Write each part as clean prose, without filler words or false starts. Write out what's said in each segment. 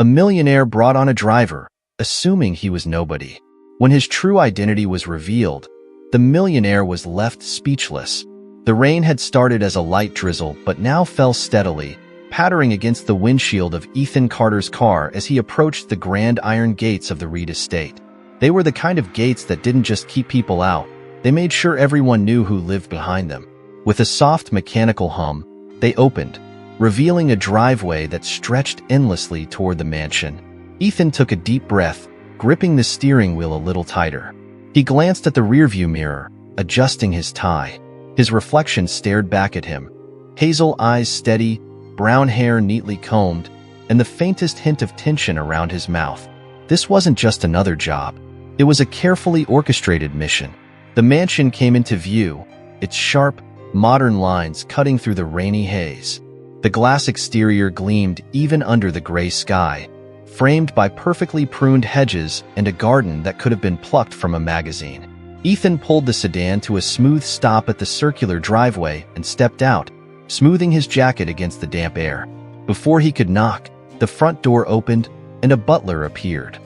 A millionaire brought on a driver, assuming he was nobody. When his true identity was revealed, the millionaire was left speechless. The rain had started as a light drizzle, but now fell steadily, pattering against the windshield of Ethan Carter's car as he approached the grand iron gates of the Reed estate. They were the kind of gates that didn't just keep people out, they made sure everyone knew who lived behind them. With a soft mechanical hum, they opened, revealing a driveway that stretched endlessly toward the mansion. Ethan took a deep breath, gripping the steering wheel a little tighter. He glanced at the rearview mirror, adjusting his tie. His reflection stared back at him, hazel eyes steady, brown hair neatly combed, and the faintest hint of tension around his mouth. This wasn't just another job. It was a carefully orchestrated mission. The mansion came into view, its sharp, modern lines cutting through the rainy haze. The glass exterior gleamed even under the gray sky, framed by perfectly pruned hedges and a garden that could have been plucked from a magazine. Ethan pulled the sedan to a smooth stop at the circular driveway and stepped out, smoothing his jacket against the damp air. Before he could knock, the front door opened and a butler appeared.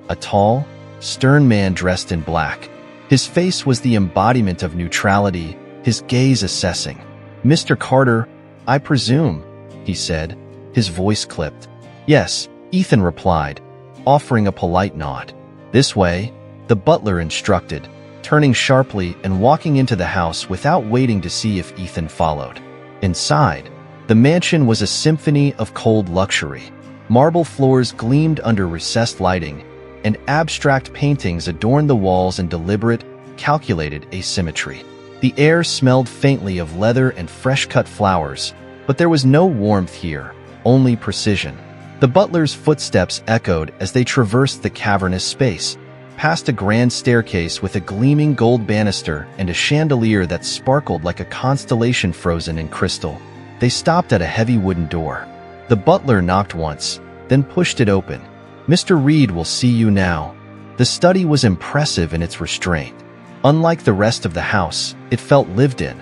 A tall, stern man dressed in black. His face was the embodiment of neutrality, his gaze assessing. "Mr. Carter, I presume," he said, his voice clipped. "Yes," Ethan replied, offering a polite nod. "This way," the butler instructed, turning sharply and walking into the house without waiting to see if Ethan followed. Inside, the mansion was a symphony of cold luxury. Marble floors gleamed under recessed lighting, and abstract paintings adorned the walls in deliberate, calculated asymmetry. The air smelled faintly of leather and fresh-cut flowers, but there was no warmth here, only precision. The butler's footsteps echoed as they traversed the cavernous space, past a grand staircase with a gleaming gold banister and a chandelier that sparkled like a constellation frozen in crystal. They stopped at a heavy wooden door. The butler knocked once, then pushed it open. "Mr. Reed will see you now." The study was impressive in its restraint. Unlike the rest of the house, it felt lived in,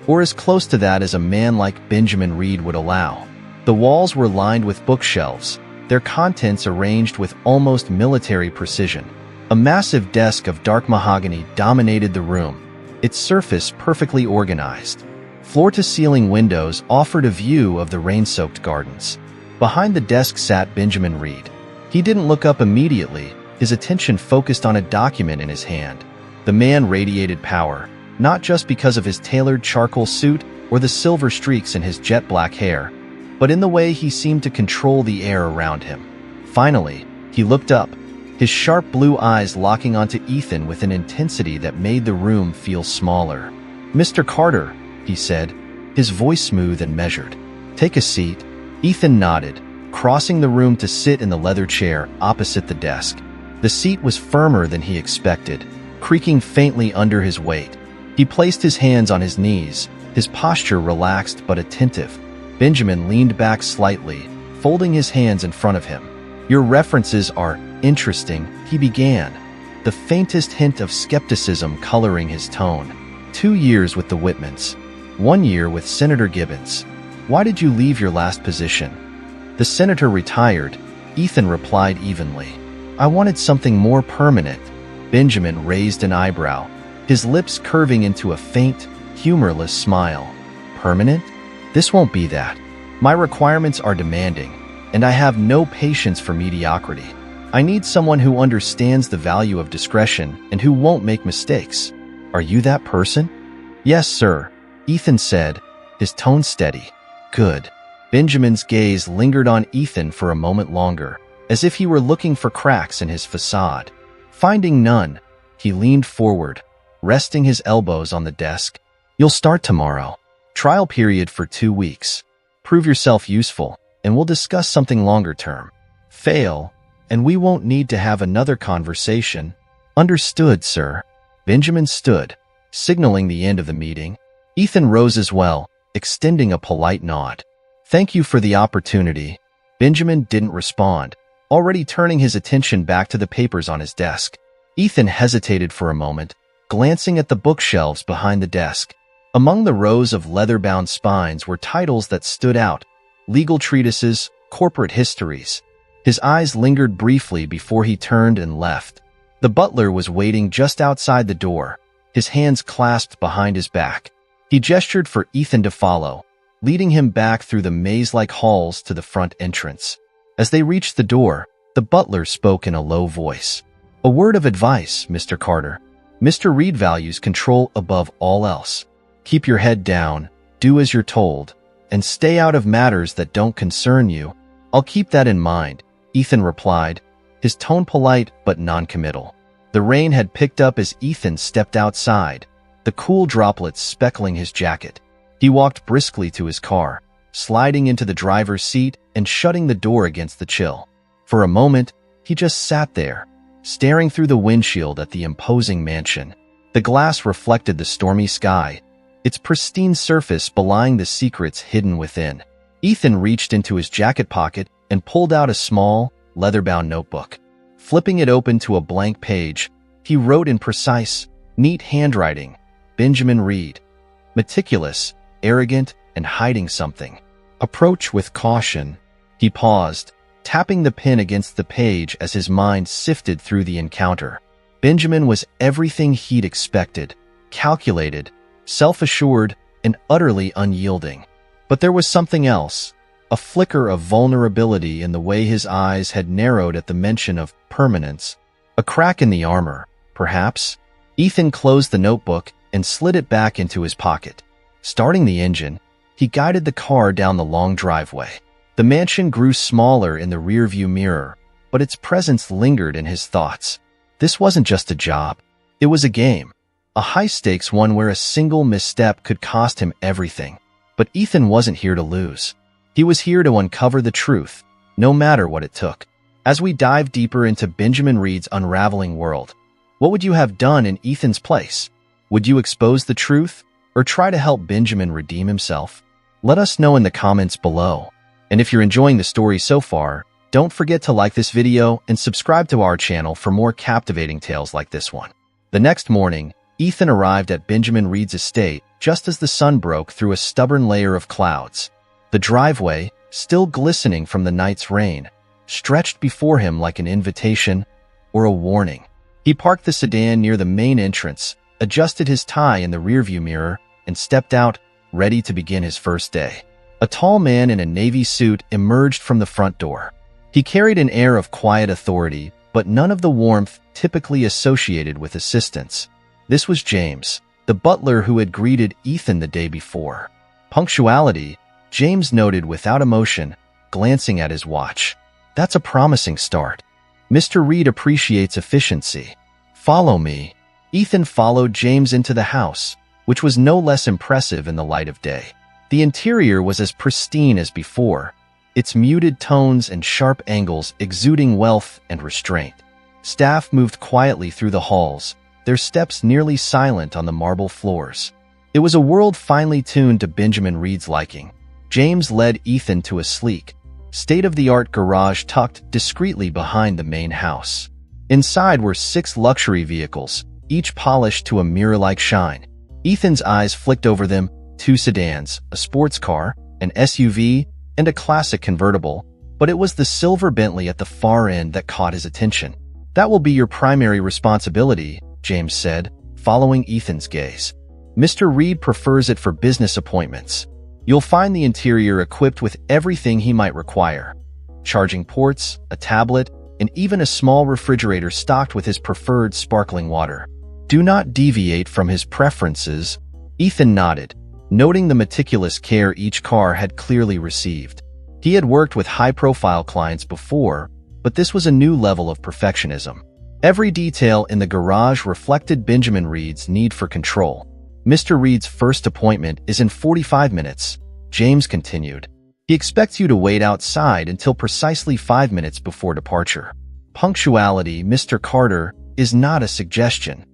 or as close to that as a man like Benjamin Reed would allow. The walls were lined with bookshelves, their contents arranged with almost military precision. A massive desk of dark mahogany dominated the room, its surface perfectly organized. Floor-to-ceiling windows offered a view of the rain-soaked gardens. Behind the desk sat Benjamin Reed. He didn't look up immediately, his attention focused on a document in his hand. The man radiated power, not just because of his tailored charcoal suit or the silver streaks in his jet-black hair, but in the way he seemed to control the air around him. Finally, he looked up, his sharp blue eyes locking onto Ethan with an intensity that made the room feel smaller. "Mr. Carter," he said, his voice smooth and measured. "Take a seat." Ethan nodded, crossing the room to sit in the leather chair opposite the desk. The seat was firmer than he expected, creaking faintly under his weight. He placed his hands on his knees, his posture relaxed but attentive. Benjamin leaned back slightly, folding his hands in front of him. "Your references are interesting," he began, the faintest hint of skepticism coloring his tone. 2 years with the Whitmans, 1 year with Senator Gibbons. Why did you leave your last position? The senator retired, Ethan replied evenly. I wanted something more permanent. Benjamin raised an eyebrow, his lips curving into a faint, humorless smile. Permanent? This won't be that. My requirements are demanding, and I have no patience for mediocrity. I need someone who understands the value of discretion and who won't make mistakes. Are you that person? Yes, sir, Ethan said, his tone steady. Good. Benjamin's gaze lingered on Ethan for a moment longer, as if he were looking for cracks in his facade. Finding none, he leaned forward, resting his elbows on the desk. You'll start tomorrow. Trial period for 2 weeks. Prove yourself useful, and we'll discuss something longer term. Fail, and we won't need to have another conversation. Understood, sir. Benjamin stood, signaling the end of the meeting. Ethan rose as well, extending a polite nod. Thank you for the opportunity. Benjamin didn't respond, already turning his attention back to the papers on his desk. Ethan hesitated for a moment, glancing at the bookshelves behind the desk. Among the rows of leather-bound spines were titles that stood out, legal treatises, corporate histories. His eyes lingered briefly before he turned and left. The butler was waiting just outside the door, his hands clasped behind his back. He gestured for Ethan to follow, leading him back through the maze-like halls to the front entrance. As they reached the door, the butler spoke in a low voice. "A word of advice, Mr. Carter. Mr. Reed values control above all else. Keep your head down, do as you're told, and stay out of matters that don't concern you." "I'll keep that in mind," Ethan replied, his tone polite but non-committal. The rain had picked up as Ethan stepped outside, the cool droplets speckling his jacket. He walked briskly to his car, sliding into the driver's seat and shutting the door against the chill. For a moment, he just sat there, staring through the windshield at the imposing mansion. The glass reflected the stormy sky, its pristine surface belying the secrets hidden within. Ethan reached into his jacket pocket and pulled out a small, leather-bound notebook. Flipping it open to a blank page, he wrote in precise, neat handwriting, "Benjamin Reed. Meticulous, arrogant, and hiding something. Approach with caution." He paused, tapping the pen against the page as his mind sifted through the encounter. Benjamin was everything he'd expected, calculated, self-assured, and utterly unyielding. But there was something else, a flicker of vulnerability in the way his eyes had narrowed at the mention of permanence. A crack in the armor, perhaps? Ethan closed the notebook and slid it back into his pocket. Starting the engine, he guided the car down the long driveway. The mansion grew smaller in the rearview mirror, but its presence lingered in his thoughts. This wasn't just a job. It was a game, a high-stakes one where a single misstep could cost him everything. But Ethan wasn't here to lose. He was here to uncover the truth, no matter what it took. As we dive deeper into Benjamin Reed's unraveling world, what would you have done in Ethan's place? Would you expose the truth, or try to help Benjamin redeem himself? Let us know in the comments below. And if you're enjoying the story so far, don't forget to like this video and subscribe to our channel for more captivating tales like this one. The next morning, Ethan arrived at Benjamin Reed's estate just as the sun broke through a stubborn layer of clouds. The driveway, still glistening from the night's rain, stretched before him like an invitation or a warning. He parked the sedan near the main entrance, adjusted his tie in the rearview mirror, and stepped out, ready to begin his first day. A tall man in a navy suit emerged from the front door. He carried an air of quiet authority, but none of the warmth typically associated with assistants. This was James, the butler who had greeted Ethan the day before. Punctuality, James noted without emotion, glancing at his watch. That's a promising start. Mr. Reed appreciates efficiency. Follow me. Ethan followed James into the house, which was no less impressive in the light of day. The interior was as pristine as before, its muted tones and sharp angles exuding wealth and restraint. Staff moved quietly through the halls, their steps nearly silent on the marble floors. It was a world finely tuned to Benjamin Reed's liking. James led Ethan to a sleek, state-of-the-art garage tucked discreetly behind the main house. Inside were 6 luxury vehicles, each polished to a mirror-like shine. Ethan's eyes flicked over them: 2 sedans, a sports car, an SUV, and a classic convertible, but it was the silver Bentley at the far end that caught his attention. "That will be your primary responsibility," James said, following Ethan's gaze. "Mr. Reed prefers it for business appointments. You'll find the interior equipped with everything he might require: charging ports, a tablet, and even a small refrigerator stocked with his preferred sparkling water. Do not deviate from his preferences." Ethan nodded, noting the meticulous care each car had clearly received. He had worked with high-profile clients before, but this was a new level of perfectionism. Every detail in the garage reflected Benjamin Reed's need for control. "Mr. Reed's first appointment is in 45 minutes, James continued. "He expects you to wait outside until precisely 5 minutes before departure. Punctuality, Mr. Carter, is not a suggestion.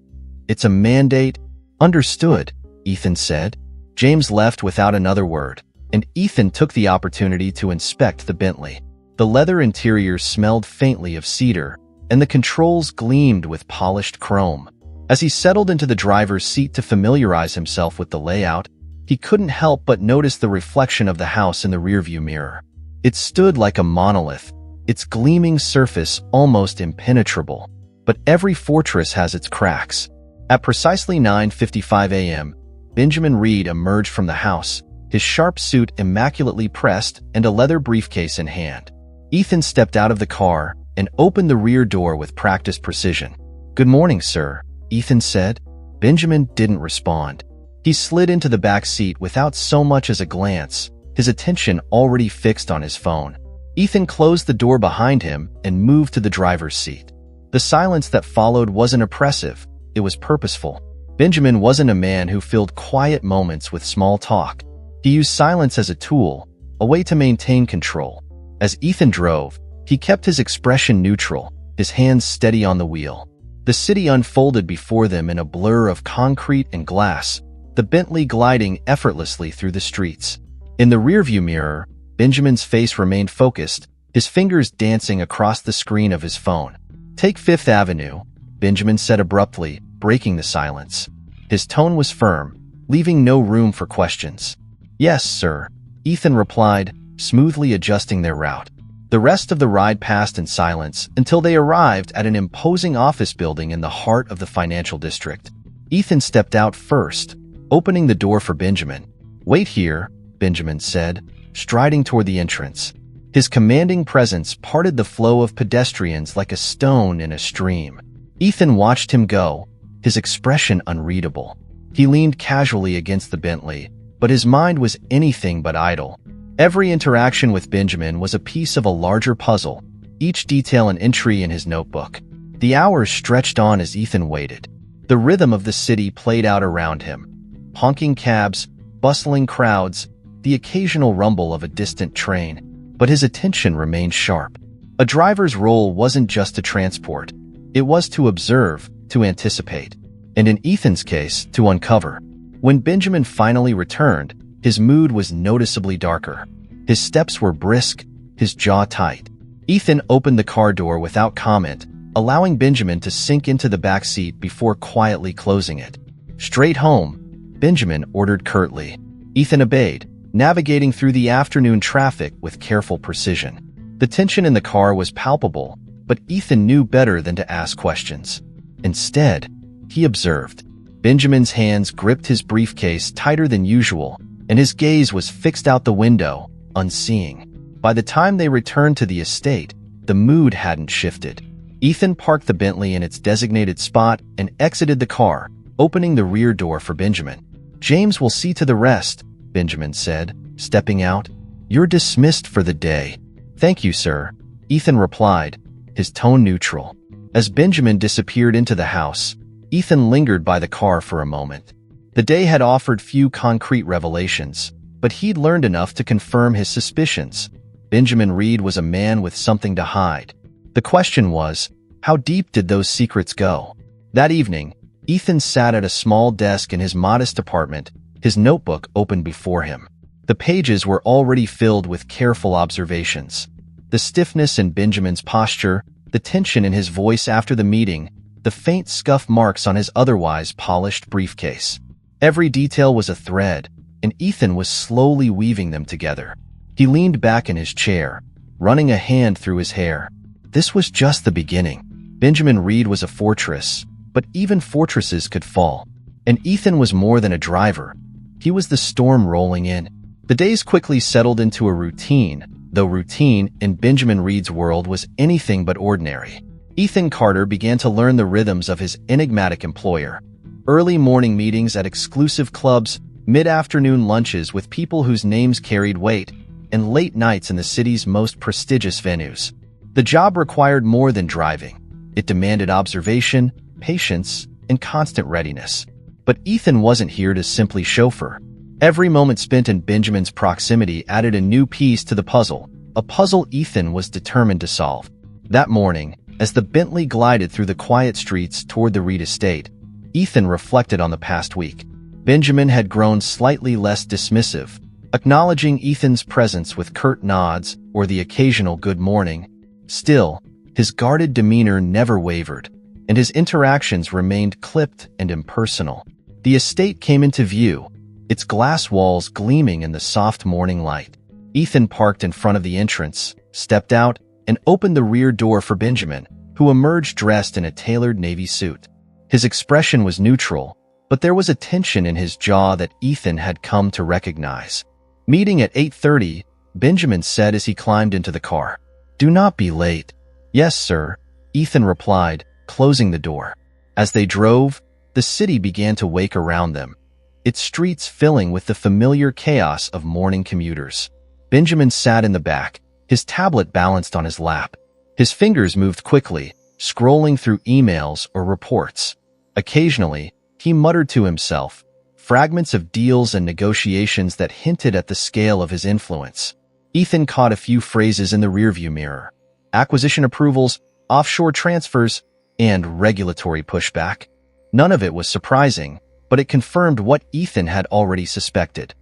It's a mandate." "Understood," Ethan said. James left without another word, and Ethan took the opportunity to inspect the Bentley. The leather interior smelled faintly of cedar, and the controls gleamed with polished chrome. As he settled into the driver's seat to familiarize himself with the layout, he couldn't help but notice the reflection of the house in the rearview mirror. It stood like a monolith, its gleaming surface almost impenetrable. But every fortress has its cracks. At precisely 9:55 a.m., Benjamin Reed emerged from the house, his sharp suit immaculately pressed and a leather briefcase in hand. Ethan stepped out of the car and opened the rear door with practiced precision. "Good morning, sir," Ethan said. Benjamin didn't respond. He slid into the back seat without so much as a glance, his attention already fixed on his phone. Ethan closed the door behind him and moved to the driver's seat. The silence that followed wasn't oppressive, it was purposeful. Benjamin wasn't a man who filled quiet moments with small talk. He used silence as a tool, a way to maintain control. As Ethan drove, he kept his expression neutral, his hands steady on the wheel. The city unfolded before them in a blur of concrete and glass, the Bentley gliding effortlessly through the streets. In the rearview mirror, Benjamin's face remained focused, his fingers dancing across the screen of his phone. "Take Fifth Avenue," Benjamin said abruptly, breaking the silence. His tone was firm, leaving no room for questions. "Yes, sir," Ethan replied, smoothly adjusting their route. The rest of the ride passed in silence until they arrived at an imposing office building in the heart of the financial district. Ethan stepped out first, opening the door for Benjamin. "Wait here," Benjamin said, striding toward the entrance. His commanding presence parted the flow of pedestrians like a stone in a stream. Ethan watched him go, his expression unreadable. He leaned casually against the Bentley, but his mind was anything but idle. Every interaction with Benjamin was a piece of a larger puzzle, each detail an entry in his notebook. The hours stretched on as Ethan waited. The rhythm of the city played out around him. Honking cabs, bustling crowds, the occasional rumble of a distant train. But his attention remained sharp. A driver's role wasn't just to transport. It was to observe, to anticipate, and in Ethan's case, to uncover. When Benjamin finally returned, his mood was noticeably darker. His steps were brisk, his jaw tight. Ethan opened the car door without comment, allowing Benjamin to sink into the back seat before quietly closing it. "Straight home," Benjamin ordered curtly. Ethan obeyed, navigating through the afternoon traffic with careful precision. The tension in the car was palpable, but Ethan knew better than to ask questions. Instead, he observed. Benjamin's hands gripped his briefcase tighter than usual, and his gaze was fixed out the window, unseeing. By the time they returned to the estate, the mood hadn't shifted. Ethan parked the Bentley in its designated spot and exited the car, opening the rear door for Benjamin. "James will see to the rest," Benjamin said, stepping out. "You're dismissed for the day." "Thank you, sir," Ethan replied, his tone neutral. As Benjamin disappeared into the house, Ethan lingered by the car for a moment. The day had offered few concrete revelations, but he'd learned enough to confirm his suspicions. Benjamin Reed was a man with something to hide. The question was, how deep did those secrets go? That evening, Ethan sat at a small desk in his modest apartment, his notebook open before him. The pages were already filled with careful observations. The stiffness in Benjamin's posture, the tension in his voice after the meeting, the faint scuff marks on his otherwise polished briefcase. Every detail was a thread, and Ethan was slowly weaving them together. He leaned back in his chair, running a hand through his hair. This was just the beginning. Benjamin Reed was a fortress, but even fortresses could fall. And Ethan was more than a driver. He was the storm rolling in. The days quickly settled into a routine, though routine in Benjamin Reed's world was anything but ordinary. Ethan Carter began to learn the rhythms of his enigmatic employer. Early morning meetings at exclusive clubs, mid-afternoon lunches with people whose names carried weight, and late nights in the city's most prestigious venues. The job required more than driving. It demanded observation, patience, and constant readiness. But Ethan wasn't here to simply chauffeur. Every moment spent in Benjamin's proximity added a new piece to the puzzle, a puzzle Ethan was determined to solve. That morning, as the Bentley glided through the quiet streets toward the Reed estate, Ethan reflected on the past week. Benjamin had grown slightly less dismissive, acknowledging Ethan's presence with curt nods or the occasional good morning. Still, his guarded demeanor never wavered, and his interactions remained clipped and impersonal. The estate came into view, its glass walls gleaming in the soft morning light. Ethan parked in front of the entrance, stepped out, and opened the rear door for Benjamin, who emerged dressed in a tailored navy suit. His expression was neutral, but there was a tension in his jaw that Ethan had come to recognize. "Meeting at 8:30, Benjamin said as he climbed into the car. "Do not be late." "Yes, sir," Ethan replied, closing the door. As they drove, the city began to wake around them, its streets filling with the familiar chaos of morning commuters. Benjamin sat in the back, his tablet balanced on his lap. His fingers moved quickly, scrolling through emails or reports. Occasionally, he muttered to himself, fragments of deals and negotiations that hinted at the scale of his influence. Ethan caught a few phrases in the rearview mirror: acquisition approvals, offshore transfers, and regulatory pushback. None of it was surprising, but it confirmed what Ethan had already suspected.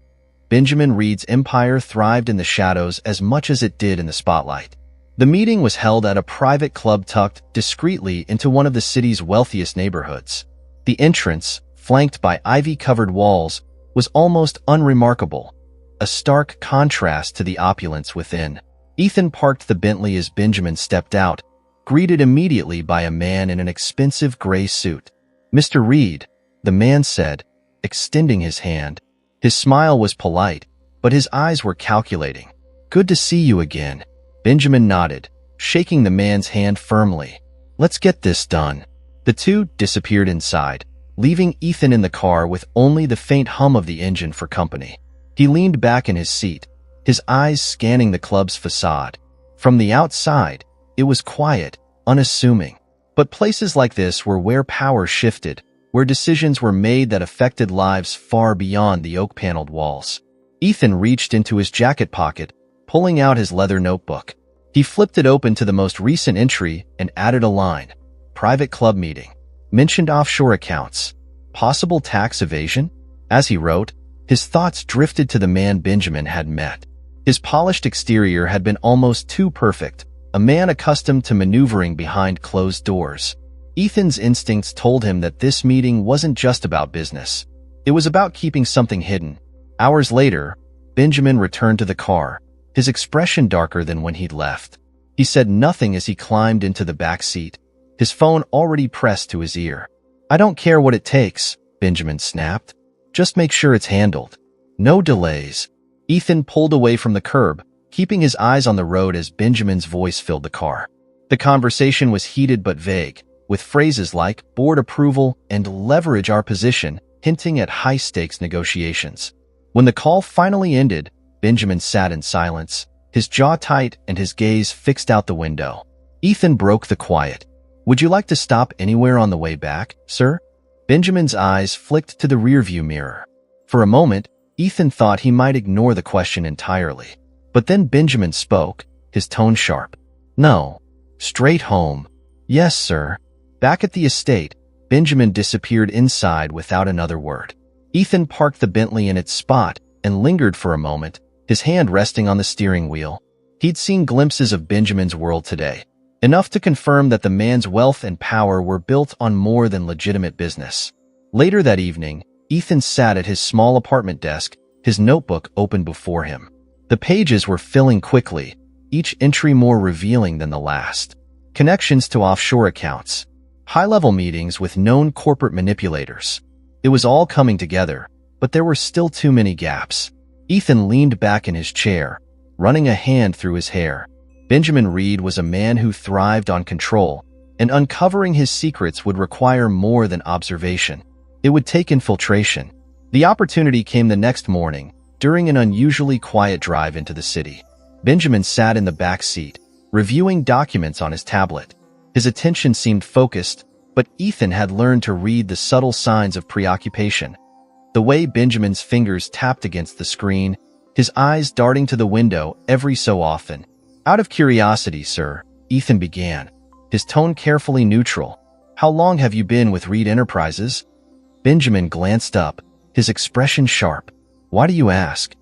Benjamin Reed's empire thrived in the shadows as much as it did in the spotlight. The meeting was held at a private club tucked discreetly into one of the city's wealthiest neighborhoods. The entrance, flanked by ivy-covered walls, was almost unremarkable, a stark contrast to the opulence within. Ethan parked the Bentley as Benjamin stepped out, greeted immediately by a man in an expensive gray suit. "Mr. Reed," the man said, extending his hand. His smile was polite, but his eyes were calculating. "Good to see you again." Benjamin nodded, shaking the man's hand firmly. "Let's get this done." The two disappeared inside, leaving Ethan in the car with only the faint hum of the engine for company. He leaned back in his seat, his eyes scanning the club's facade. From the outside, it was quiet, unassuming. But places like this were where power shifted, where decisions were made that affected lives far beyond the oak-paneled walls. Ethan reached into his jacket pocket, pulling out his leather notebook. He flipped it open to the most recent entry and added a line: "Private club meeting. Mentioned offshore accounts. Possible tax evasion?" As he wrote, his thoughts drifted to the man Benjamin had met. His polished exterior had been almost too perfect, a man accustomed to maneuvering behind closed doors. Ethan's instincts told him that this meeting wasn't just about business. It was about keeping something hidden. Hours later, Benjamin returned to the car, his expression darker than when he'd left. He said nothing as he climbed into the back seat, his phone already pressed to his ear. "I don't care what it takes," Benjamin snapped. "Just make sure it's handled. No delays." Ethan pulled away from the curb, keeping his eyes on the road as Benjamin's voice filled the car. The conversation was heated but vague, with phrases like board approval and leverage our position hinting at high-stakes negotiations. When the call finally ended, Benjamin sat in silence, his jaw tight and his gaze fixed out the window. Ethan broke the quiet. "Would you like to stop anywhere on the way back, sir?" Benjamin's eyes flicked to the rearview mirror. For a moment, Ethan thought he might ignore the question entirely. But then Benjamin spoke, his tone sharp. "No. Straight home." "Yes, sir." Back at the estate, Benjamin disappeared inside without another word. Ethan parked the Bentley in its spot and lingered for a moment, his hand resting on the steering wheel. He'd seen glimpses of Benjamin's world today, enough to confirm that the man's wealth and power were built on more than legitimate business. Later that evening, Ethan sat at his small apartment desk, his notebook open before him. The pages were filling quickly, each entry more revealing than the last. Connections to offshore accounts, high-level meetings with known corporate manipulators. It was all coming together, but there were still too many gaps. Ethan leaned back in his chair, running a hand through his hair. Benjamin Reed was a man who thrived on control, and uncovering his secrets would require more than observation. It would take infiltration. The opportunity came the next morning, during an unusually quiet drive into the city. Benjamin sat in the back seat, reviewing documents on his tablet. His attention seemed focused, but Ethan had learned to read the subtle signs of preoccupation. The way Benjamin's fingers tapped against the screen, his eyes darting to the window every so often. "Out of curiosity, sir," Ethan began, his tone carefully neutral. "How long have you been with Reed Enterprises?" Benjamin glanced up, his expression sharp. "Why do you ask?"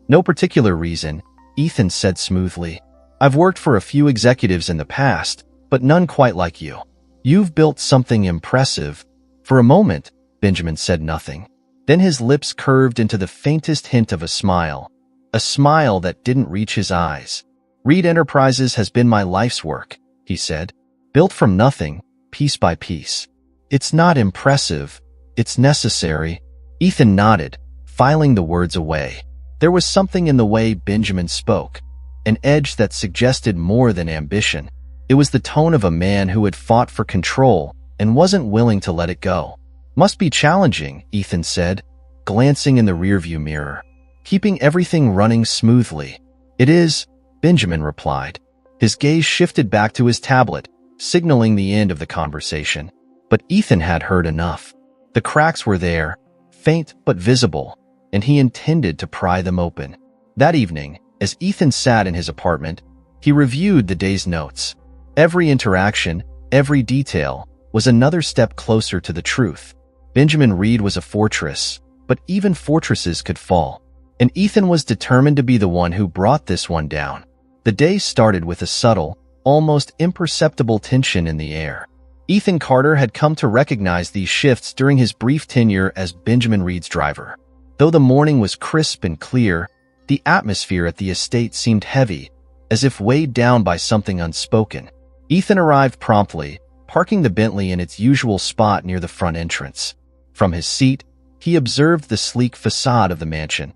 "No particular reason," Ethan said smoothly. "I've worked for a few executives in the past, but none quite like you. You've built something impressive." For a moment, Benjamin said nothing. Then his lips curved into the faintest hint of a smile that didn't reach his eyes. Reed Enterprises has been my life's work, he said. Built from nothing, piece by piece. It's not impressive. It's necessary. Ethan nodded, filing the words away. There was something in the way Benjamin spoke, an edge that suggested more than ambition. It was the tone of a man who had fought for control and wasn't willing to let it go. Must be challenging, Ethan said, glancing in the rearview mirror. Keeping everything running smoothly. It is, Benjamin replied. His gaze shifted back to his tablet, signaling the end of the conversation. But Ethan had heard enough. The cracks were there, faint but visible, and he intended to pry them open. That evening, as Ethan sat in his apartment, he reviewed the day's notes. Every interaction, every detail, was another step closer to the truth. Benjamin Reed was a fortress, but even fortresses could fall. And Ethan was determined to be the one who brought this one down. The day started with a subtle, almost imperceptible tension in the air. Ethan Carter had come to recognize these shifts during his brief tenure as Benjamin Reed's driver. Though the morning was crisp and clear, the atmosphere at the estate seemed heavy, as if weighed down by something unspoken. Ethan arrived promptly, parking the Bentley in its usual spot near the front entrance. From his seat, he observed the sleek facade of the mansion,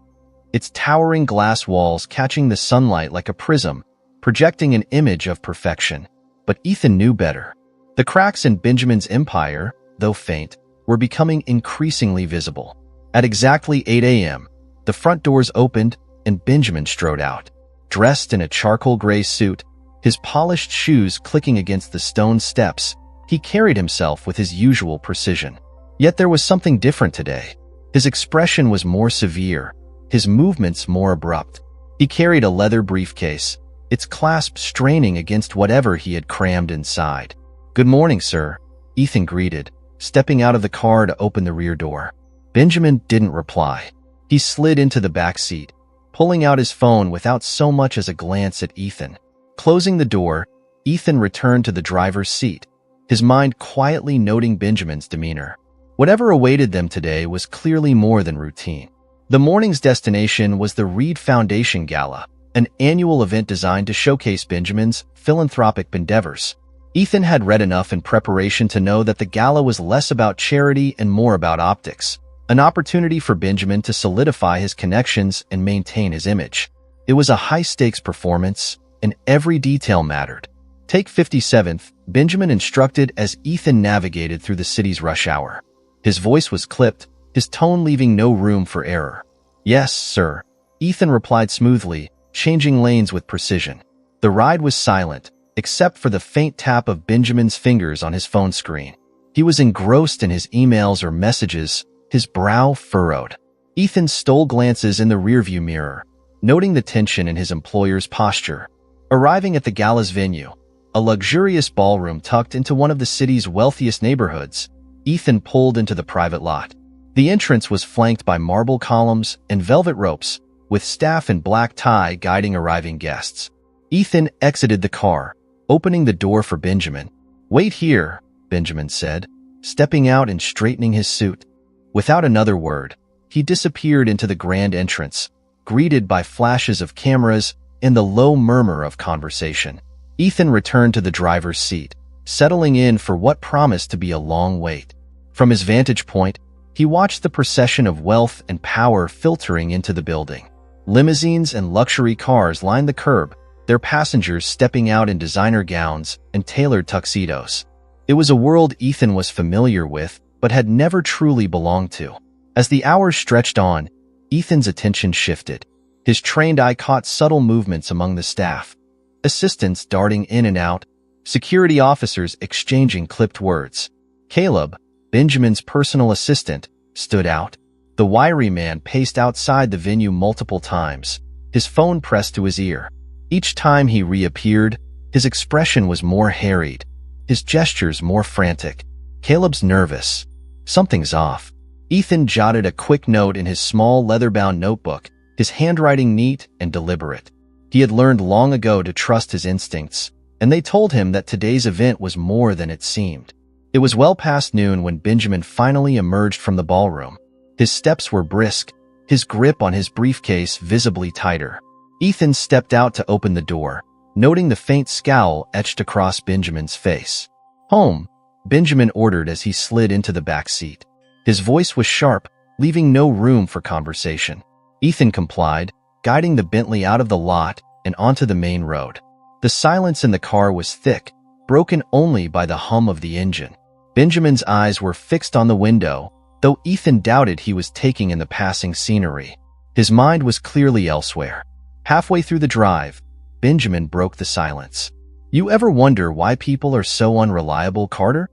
its towering glass walls catching the sunlight like a prism, projecting an image of perfection. But Ethan knew better. The cracks in Benjamin's empire, though faint, were becoming increasingly visible. At exactly 8 a.m., the front doors opened and Benjamin strode out. Dressed in a charcoal gray suit, his polished shoes clicking against the stone steps, he carried himself with his usual precision. Yet there was something different today. His expression was more severe, his movements more abrupt. He carried a leather briefcase, its clasp straining against whatever he had crammed inside. "Good morning, sir," Ethan greeted, stepping out of the car to open the rear door. Benjamin didn't reply. He slid into the back seat, pulling out his phone without so much as a glance at Ethan. Closing the door, Ethan returned to the driver's seat, his mind quietly noting Benjamin's demeanor. Whatever awaited them today was clearly more than routine. The morning's destination was the Reed Foundation Gala, an annual event designed to showcase Benjamin's philanthropic endeavors. Ethan had read enough in preparation to know that the gala was less about charity and more about optics, an opportunity for Benjamin to solidify his connections and maintain his image. It was a high-stakes performance, and every detail mattered. Take 57th, Benjamin instructed as Ethan navigated through the city's rush hour. His voice was clipped, his tone leaving no room for error. "Yes, sir," Ethan replied smoothly, changing lanes with precision. The ride was silent, except for the faint tap of Benjamin's fingers on his phone screen. He was engrossed in his emails or messages, his brow furrowed. Ethan stole glances in the rearview mirror, noting the tension in his employer's posture. Arriving at the gala's venue, a luxurious ballroom tucked into one of the city's wealthiest neighborhoods, Ethan pulled into the private lot. The entrance was flanked by marble columns and velvet ropes, with staff in black tie guiding arriving guests. Ethan exited the car, opening the door for Benjamin. "Wait here," Benjamin said, stepping out and straightening his suit. Without another word, he disappeared into the grand entrance, greeted by flashes of cameras and the low murmur of conversation. Ethan returned to the driver's seat, settling in for what promised to be a long wait. From his vantage point, he watched the procession of wealth and power filtering into the building. Limousines and luxury cars lined the curb, their passengers stepping out in designer gowns and tailored tuxedos. It was a world Ethan was familiar with, but had never truly belonged to. As the hours stretched on, Ethan's attention shifted. His trained eye caught subtle movements among the staff. Assistants darting in and out, security officers exchanging clipped words. Caleb, Benjamin's personal assistant, stood out. The wiry man paced outside the venue multiple times, his phone pressed to his ear. Each time he reappeared, his expression was more harried, his gestures more frantic. Caleb's nervous. Something's off. Ethan jotted a quick note in his small leather-bound notebook, his handwriting neat and deliberate. He had learned long ago to trust his instincts, and they told him that today's event was more than it seemed. It was well past noon when Benjamin finally emerged from the ballroom. His steps were brisk, his grip on his briefcase visibly tighter. Ethan stepped out to open the door, noting the faint scowl etched across Benjamin's face. "Home," Benjamin ordered as he slid into the back seat. His voice was sharp, leaving no room for conversation. Ethan complied, guiding the Bentley out of the lot and onto the main road. The silence in the car was thick, broken only by the hum of the engine. Benjamin's eyes were fixed on the window, though Ethan doubted he was taking in the passing scenery. His mind was clearly elsewhere. Halfway through the drive, Benjamin broke the silence. "You ever wonder why people are so unreliable, Carter?"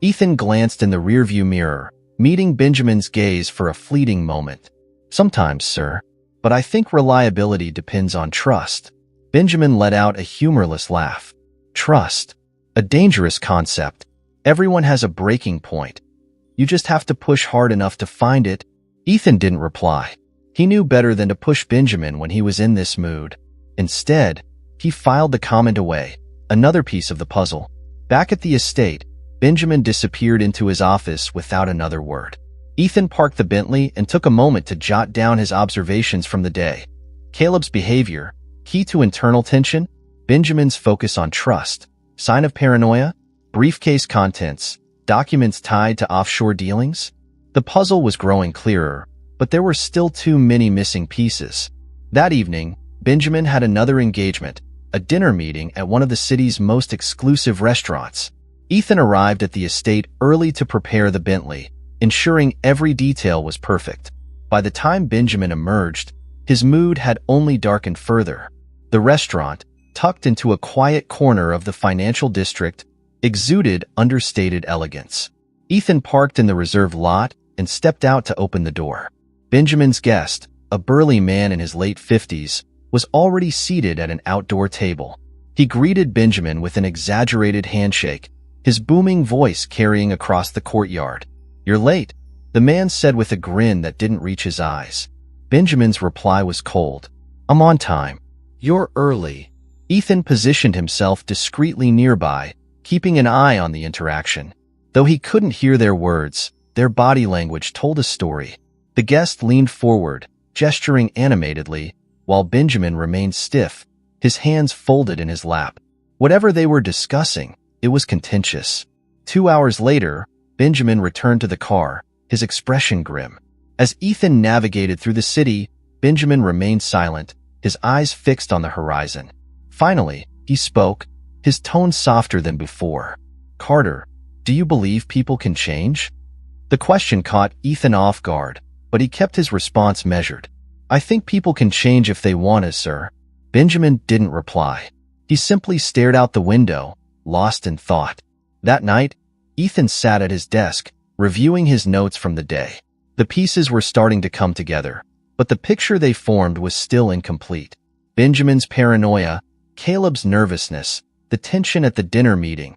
Ethan glanced in the rearview mirror, meeting Benjamin's gaze for a fleeting moment. "Sometimes, sir, but I think reliability depends on trust." Benjamin let out a humorless laugh. Trust. A dangerous concept. Everyone has a breaking point. You just have to push hard enough to find it. Ethan didn't reply. He knew better than to push Benjamin when he was in this mood. Instead, he filed the comment away, another piece of the puzzle. Back at the estate, Benjamin disappeared into his office without another word. Ethan parked the Bentley and took a moment to jot down his observations from the day. Caleb's behavior, key to internal tension, Benjamin's focus on trust, sign of paranoia, briefcase contents, documents tied to offshore dealings. The puzzle was growing clearer, but there were still too many missing pieces. That evening, Benjamin had another engagement, a dinner meeting at one of the city's most exclusive restaurants. Ethan arrived at the estate early to prepare the Bentley, ensuring every detail was perfect. By the time Benjamin emerged, his mood had only darkened further. The restaurant, tucked into a quiet corner of the financial district, exuded understated elegance. Ethan parked in the reserved lot and stepped out to open the door. Benjamin's guest, a burly man in his late 50s, was already seated at an outdoor table. He greeted Benjamin with an exaggerated handshake, his booming voice carrying across the courtyard. "You're late," the man said with a grin that didn't reach his eyes. Benjamin's reply was cold. "I'm on time." "You're early." Ethan positioned himself discreetly nearby, keeping an eye on the interaction. Though he couldn't hear their words, their body language told a story. The guest leaned forward, gesturing animatedly, while Benjamin remained stiff, his hands folded in his lap. Whatever they were discussing, it was contentious. 2 hours later, Benjamin returned to the car, his expression grim. As Ethan navigated through the city, Benjamin remained silent, his eyes fixed on the horizon. Finally, he spoke, his tone softer than before. "Carter, do you believe people can change?" The question caught Ethan off guard, but he kept his response measured. "I think people can change if they want to, sir." Benjamin didn't reply. He simply stared out the window, lost in thought. That night, Ethan sat at his desk, reviewing his notes from the day. The pieces were starting to come together, but the picture they formed was still incomplete. Benjamin's paranoia, Caleb's nervousness, the tension at the dinner meeting.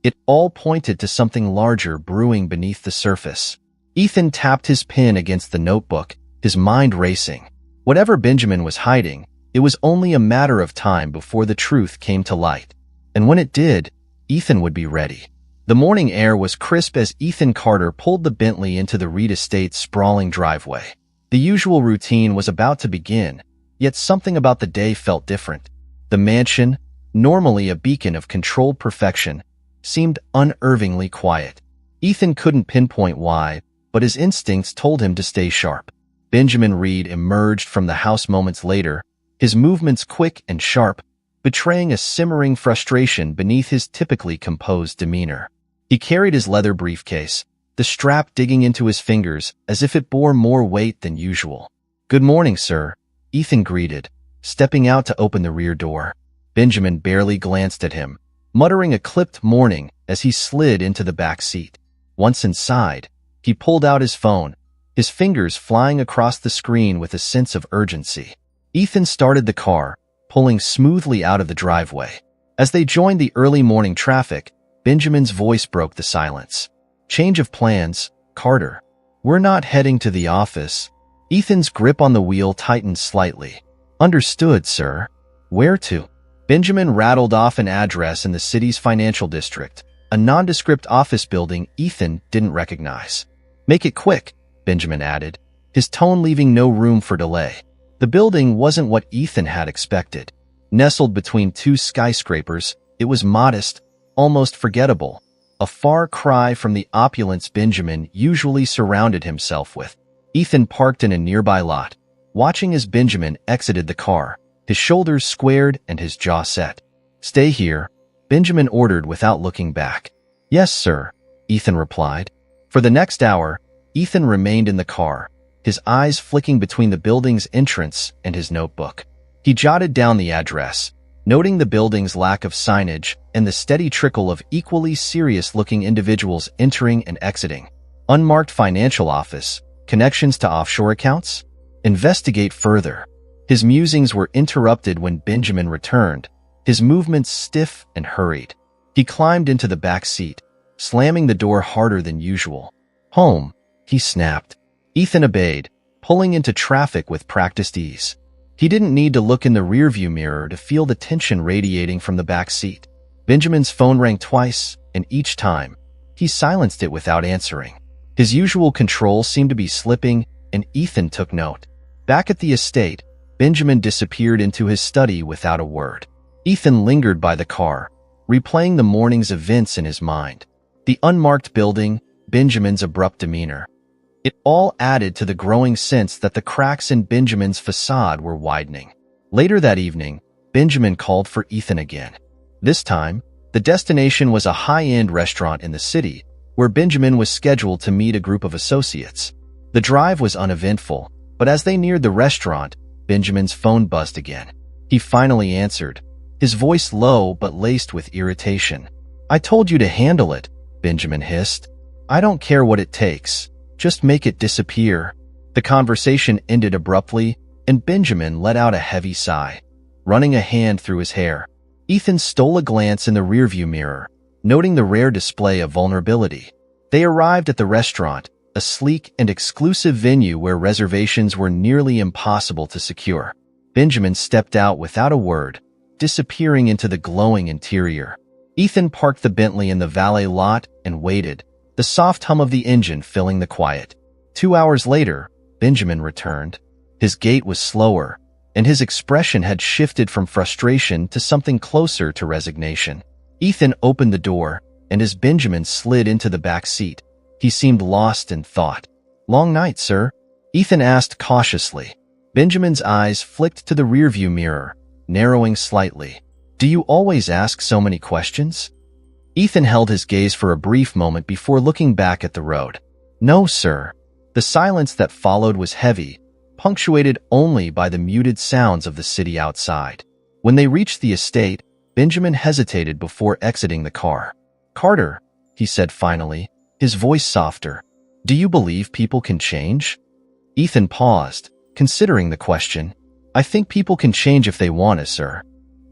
It all pointed to something larger brewing beneath the surface. Ethan tapped his pen against the notebook, his mind racing. Whatever Benjamin was hiding, it was only a matter of time before the truth came to light. And when it did, Ethan would be ready. The morning air was crisp as Ethan Carter pulled the Bentley into the Reed Estate's sprawling driveway. The usual routine was about to begin, yet something about the day felt different. The mansion, normally a beacon of controlled perfection, seemed unnervingly quiet. Ethan couldn't pinpoint why, but his instincts told him to stay sharp. Benjamin Reed emerged from the house moments later, his movements quick and sharp, betraying a simmering frustration beneath his typically composed demeanor. He carried his leather briefcase, the strap digging into his fingers as if it bore more weight than usual. "Good morning, sir," Ethan greeted, stepping out to open the rear door. Benjamin barely glanced at him, muttering a clipped morning as he slid into the back seat. Once inside, he pulled out his phone, his fingers flying across the screen with a sense of urgency. Ethan started the car, pulling smoothly out of the driveway. As they joined the early morning traffic, Benjamin's voice broke the silence. "Change of plans, Carter. We're not heading to the office." Ethan's grip on the wheel tightened slightly. "Understood, sir. Where to?" Benjamin rattled off an address in the city's financial district, a nondescript office building Ethan didn't recognize. "Make it quick," Benjamin added, his tone leaving no room for delay. The building wasn't what Ethan had expected. Nestled between two skyscrapers, it was modest, almost forgettable, a far cry from the opulence Benjamin usually surrounded himself with. Ethan parked in a nearby lot, watching as Benjamin exited the car, his shoulders squared and his jaw set. "Stay here," Benjamin ordered without looking back. "Yes, sir," Ethan replied. For the next hour, Ethan remained in the car, his eyes flicking between the building's entrance and his notebook. He jotted down the address, noting the building's lack of signage and the steady trickle of equally serious-looking individuals entering and exiting. Unmarked financial office, connections to offshore accounts? Investigate further. His musings were interrupted when Benjamin returned, his movements stiff and hurried. He climbed into the back seat, slamming the door harder than usual. "Home," he snapped. Ethan obeyed, pulling into traffic with practiced ease. He didn't need to look in the rearview mirror to feel the tension radiating from the back seat. Benjamin's phone rang twice, and each time, he silenced it without answering. His usual control seemed to be slipping, and Ethan took note. Back at the estate, Benjamin disappeared into his study without a word. Ethan lingered by the car, replaying the morning's events in his mind. The unmarked building, Benjamin's abrupt demeanor. It all added to the growing sense that the cracks in Benjamin's facade were widening. Later that evening, Benjamin called for Ethan again. This time, the destination was a high-end restaurant in the city, where Benjamin was scheduled to meet a group of associates. The drive was uneventful, but as they neared the restaurant, Benjamin's phone buzzed again. He finally answered, his voice low but laced with irritation. "I told you to handle it," Benjamin hissed. "I don't care what it takes. Just make it disappear." The conversation ended abruptly, and Benjamin let out a heavy sigh, running a hand through his hair. Ethan stole a glance in the rearview mirror, noting the rare display of vulnerability. They arrived at the restaurant, a sleek and exclusive venue where reservations were nearly impossible to secure. Benjamin stepped out without a word, disappearing into the glowing interior. Ethan parked the Bentley in the valet lot and waited, the soft hum of the engine filling the quiet. 2 hours later, Benjamin returned. His gait was slower, and his expression had shifted from frustration to something closer to resignation. Ethan opened the door, and as Benjamin slid into the back seat, he seemed lost in thought. "Long night, sir?" Ethan asked cautiously. Benjamin's eyes flicked to the rearview mirror, narrowing slightly. "Do you always ask so many questions?" Ethan held his gaze for a brief moment before looking back at the road. "No, sir." The silence that followed was heavy, punctuated only by the muted sounds of the city outside. When they reached the estate, Benjamin hesitated before exiting the car. "Carter," he said finally, his voice softer, "do you believe people can change?" Ethan paused, considering the question. "I think people can change if they want to, sir.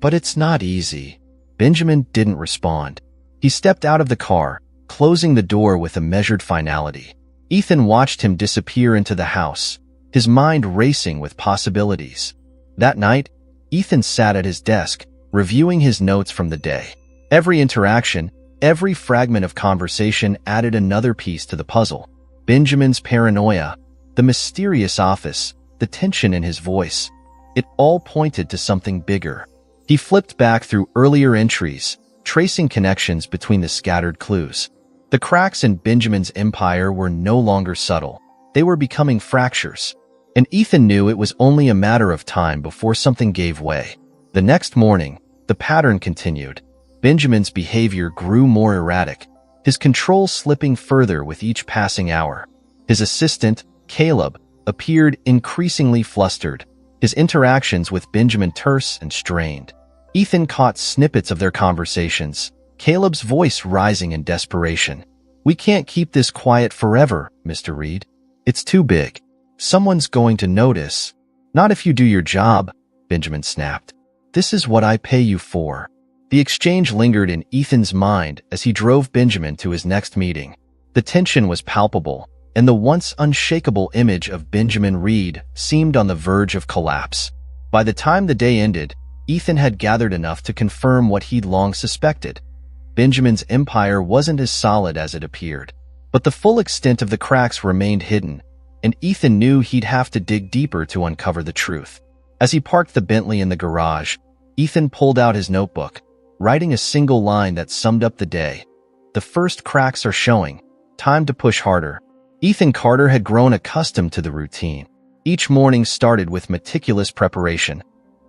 But it's not easy." Benjamin didn't respond. He stepped out of the car, closing the door with a measured finality. Ethan watched him disappear into the house, his mind racing with possibilities. That night, Ethan sat at his desk, reviewing his notes from the day. Every interaction, every fragment of conversation added another piece to the puzzle. Benjamin's paranoia, the mysterious office, the tension in his voice. It all pointed to something bigger. He flipped back through earlier entries, tracing connections between the scattered clues. The cracks in Benjamin's empire were no longer subtle. They were becoming fractures, and Ethan knew it was only a matter of time before something gave way. The next morning, the pattern continued. Benjamin's behavior grew more erratic, his control slipping further with each passing hour. His assistant, Caleb, appeared increasingly flustered, his interactions with Benjamin terse and strained. Ethan caught snippets of their conversations, Caleb's voice rising in desperation. "We can't keep this quiet forever, Mr. Reed. It's too big. Someone's going to notice." "Not if you do your job," Benjamin snapped. "This is what I pay you for." The exchange lingered in Ethan's mind as he drove Benjamin to his next meeting. The tension was palpable, and the once unshakable image of Benjamin Reed seemed on the verge of collapse. By the time the day ended, Ethan had gathered enough to confirm what he'd long suspected. Benjamin's empire wasn't as solid as it appeared, but the full extent of the cracks remained hidden, and Ethan knew he'd have to dig deeper to uncover the truth. As he parked the Bentley in the garage, Ethan pulled out his notebook, writing a single line that summed up the day. The first cracks are showing. Time to push harder. Ethan Carter had grown accustomed to the routine. Each morning started with meticulous preparation,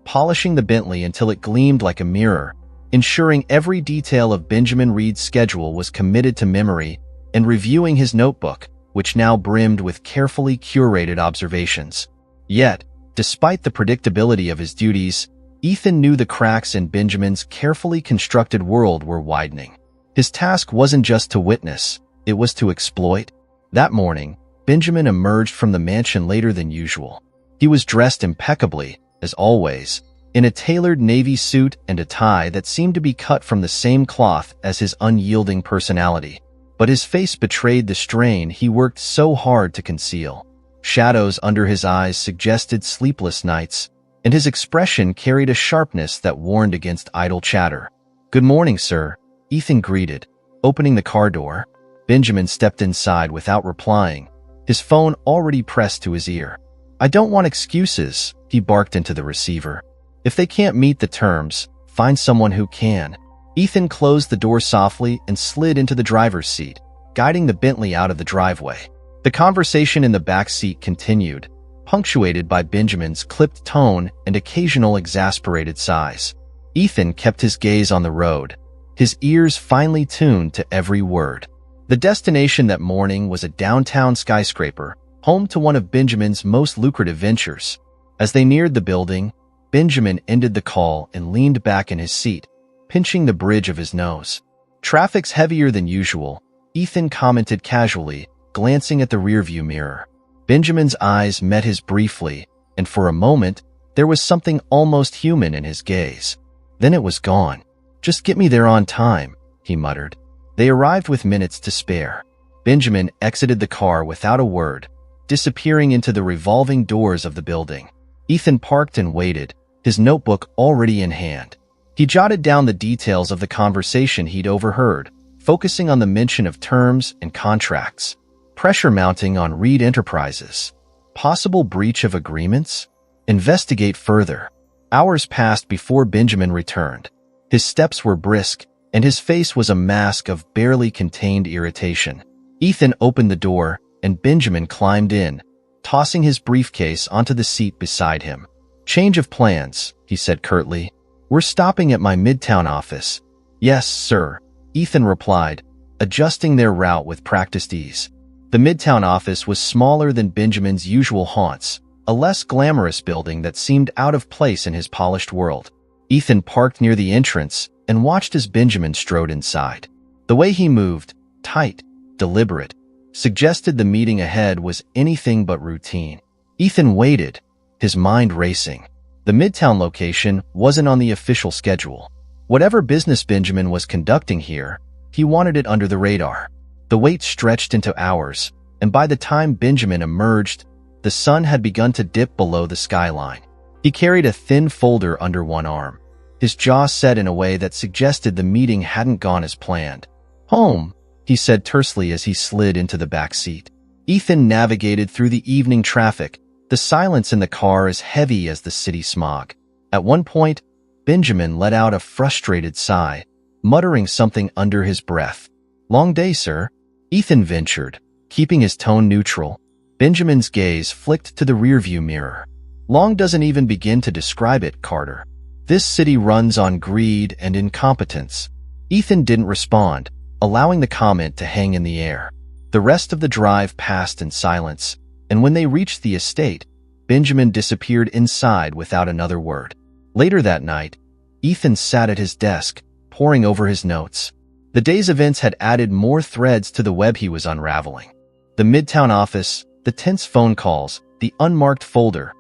polishing the Bentley until it gleamed like a mirror, ensuring every detail of Benjamin Reed's schedule was committed to memory, and reviewing his notebook, which now brimmed with carefully curated observations. Yet, despite the predictability of his duties, Ethan knew the cracks in Benjamin's carefully constructed world were widening. His task wasn't just to witness, it was to exploit. That morning, Benjamin emerged from the mansion later than usual. He was dressed impeccably, as always, in a tailored navy suit and a tie that seemed to be cut from the same cloth as his unyielding personality. But his face betrayed the strain he worked so hard to conceal. Shadows under his eyes suggested sleepless nights, and his expression carried a sharpness that warned against idle chatter. "Good morning, sir," Ethan greeted. Opening the car door, Benjamin stepped inside without replying, his phone already pressed to his ear. "I don't want excuses," he barked into the receiver. "If they can't meet the terms, find someone who can." Ethan closed the door softly and slid into the driver's seat, guiding the Bentley out of the driveway. The conversation in the back seat continued, punctuated by Benjamin's clipped tone and occasional exasperated sighs. Ethan kept his gaze on the road, his ears finely tuned to every word. The destination that morning was a downtown skyscraper, home to one of Benjamin's most lucrative ventures. As they neared the building, Benjamin ended the call and leaned back in his seat, pinching the bridge of his nose. "Traffic's heavier than usual," Ethan commented casually, glancing at the rearview mirror. Benjamin's eyes met his briefly, and for a moment, there was something almost human in his gaze. Then it was gone. "Just get me there on time," he muttered. They arrived with minutes to spare. Benjamin exited the car without a word, disappearing into the revolving doors of the building. Ethan parked and waited, his notebook already in hand. He jotted down the details of the conversation he'd overheard, focusing on the mention of terms and contracts. Pressure mounting on Reed Enterprises. Possible breach of agreements? Investigate further. Hours passed before Benjamin returned. His steps were brisk, and his face was a mask of barely contained irritation. Ethan opened the door, and Benjamin climbed in, tossing his briefcase onto the seat beside him. "Change of plans," he said curtly. "We're stopping at my Midtown office." "Yes, sir," Ethan replied, adjusting their route with practiced ease. The Midtown office was smaller than Benjamin's usual haunts, a less glamorous building that seemed out of place in his polished world. Ethan parked near the entrance and watched as Benjamin strode inside. The way he moved, tight, deliberate, suggested the meeting ahead was anything but routine. Ethan waited, his mind racing. The Midtown location wasn't on the official schedule. Whatever business Benjamin was conducting here, he wanted it under the radar. The wait stretched into hours, and by the time Benjamin emerged, the sun had begun to dip below the skyline. He carried a thin folder under one arm, his jaw set in a way that suggested the meeting hadn't gone as planned. "Home," he said tersely as he slid into the back seat. Ethan navigated through the evening traffic, the silence in the car as heavy as the city smog. At one point, Benjamin let out a frustrated sigh, muttering something under his breath. "Long day, sir," Ethan ventured, keeping his tone neutral. Benjamin's gaze flicked to the rearview mirror. "Long doesn't even begin to describe it, Carter. This city runs on greed and incompetence." Ethan didn't respond, allowing the comment to hang in the air. The rest of the drive passed in silence, and when they reached the estate, Benjamin disappeared inside without another word. Later that night, Ethan sat at his desk, poring over his notes. The day's events had added more threads to the web he was unraveling. The Midtown office, the tense phone calls, the unmarked folder.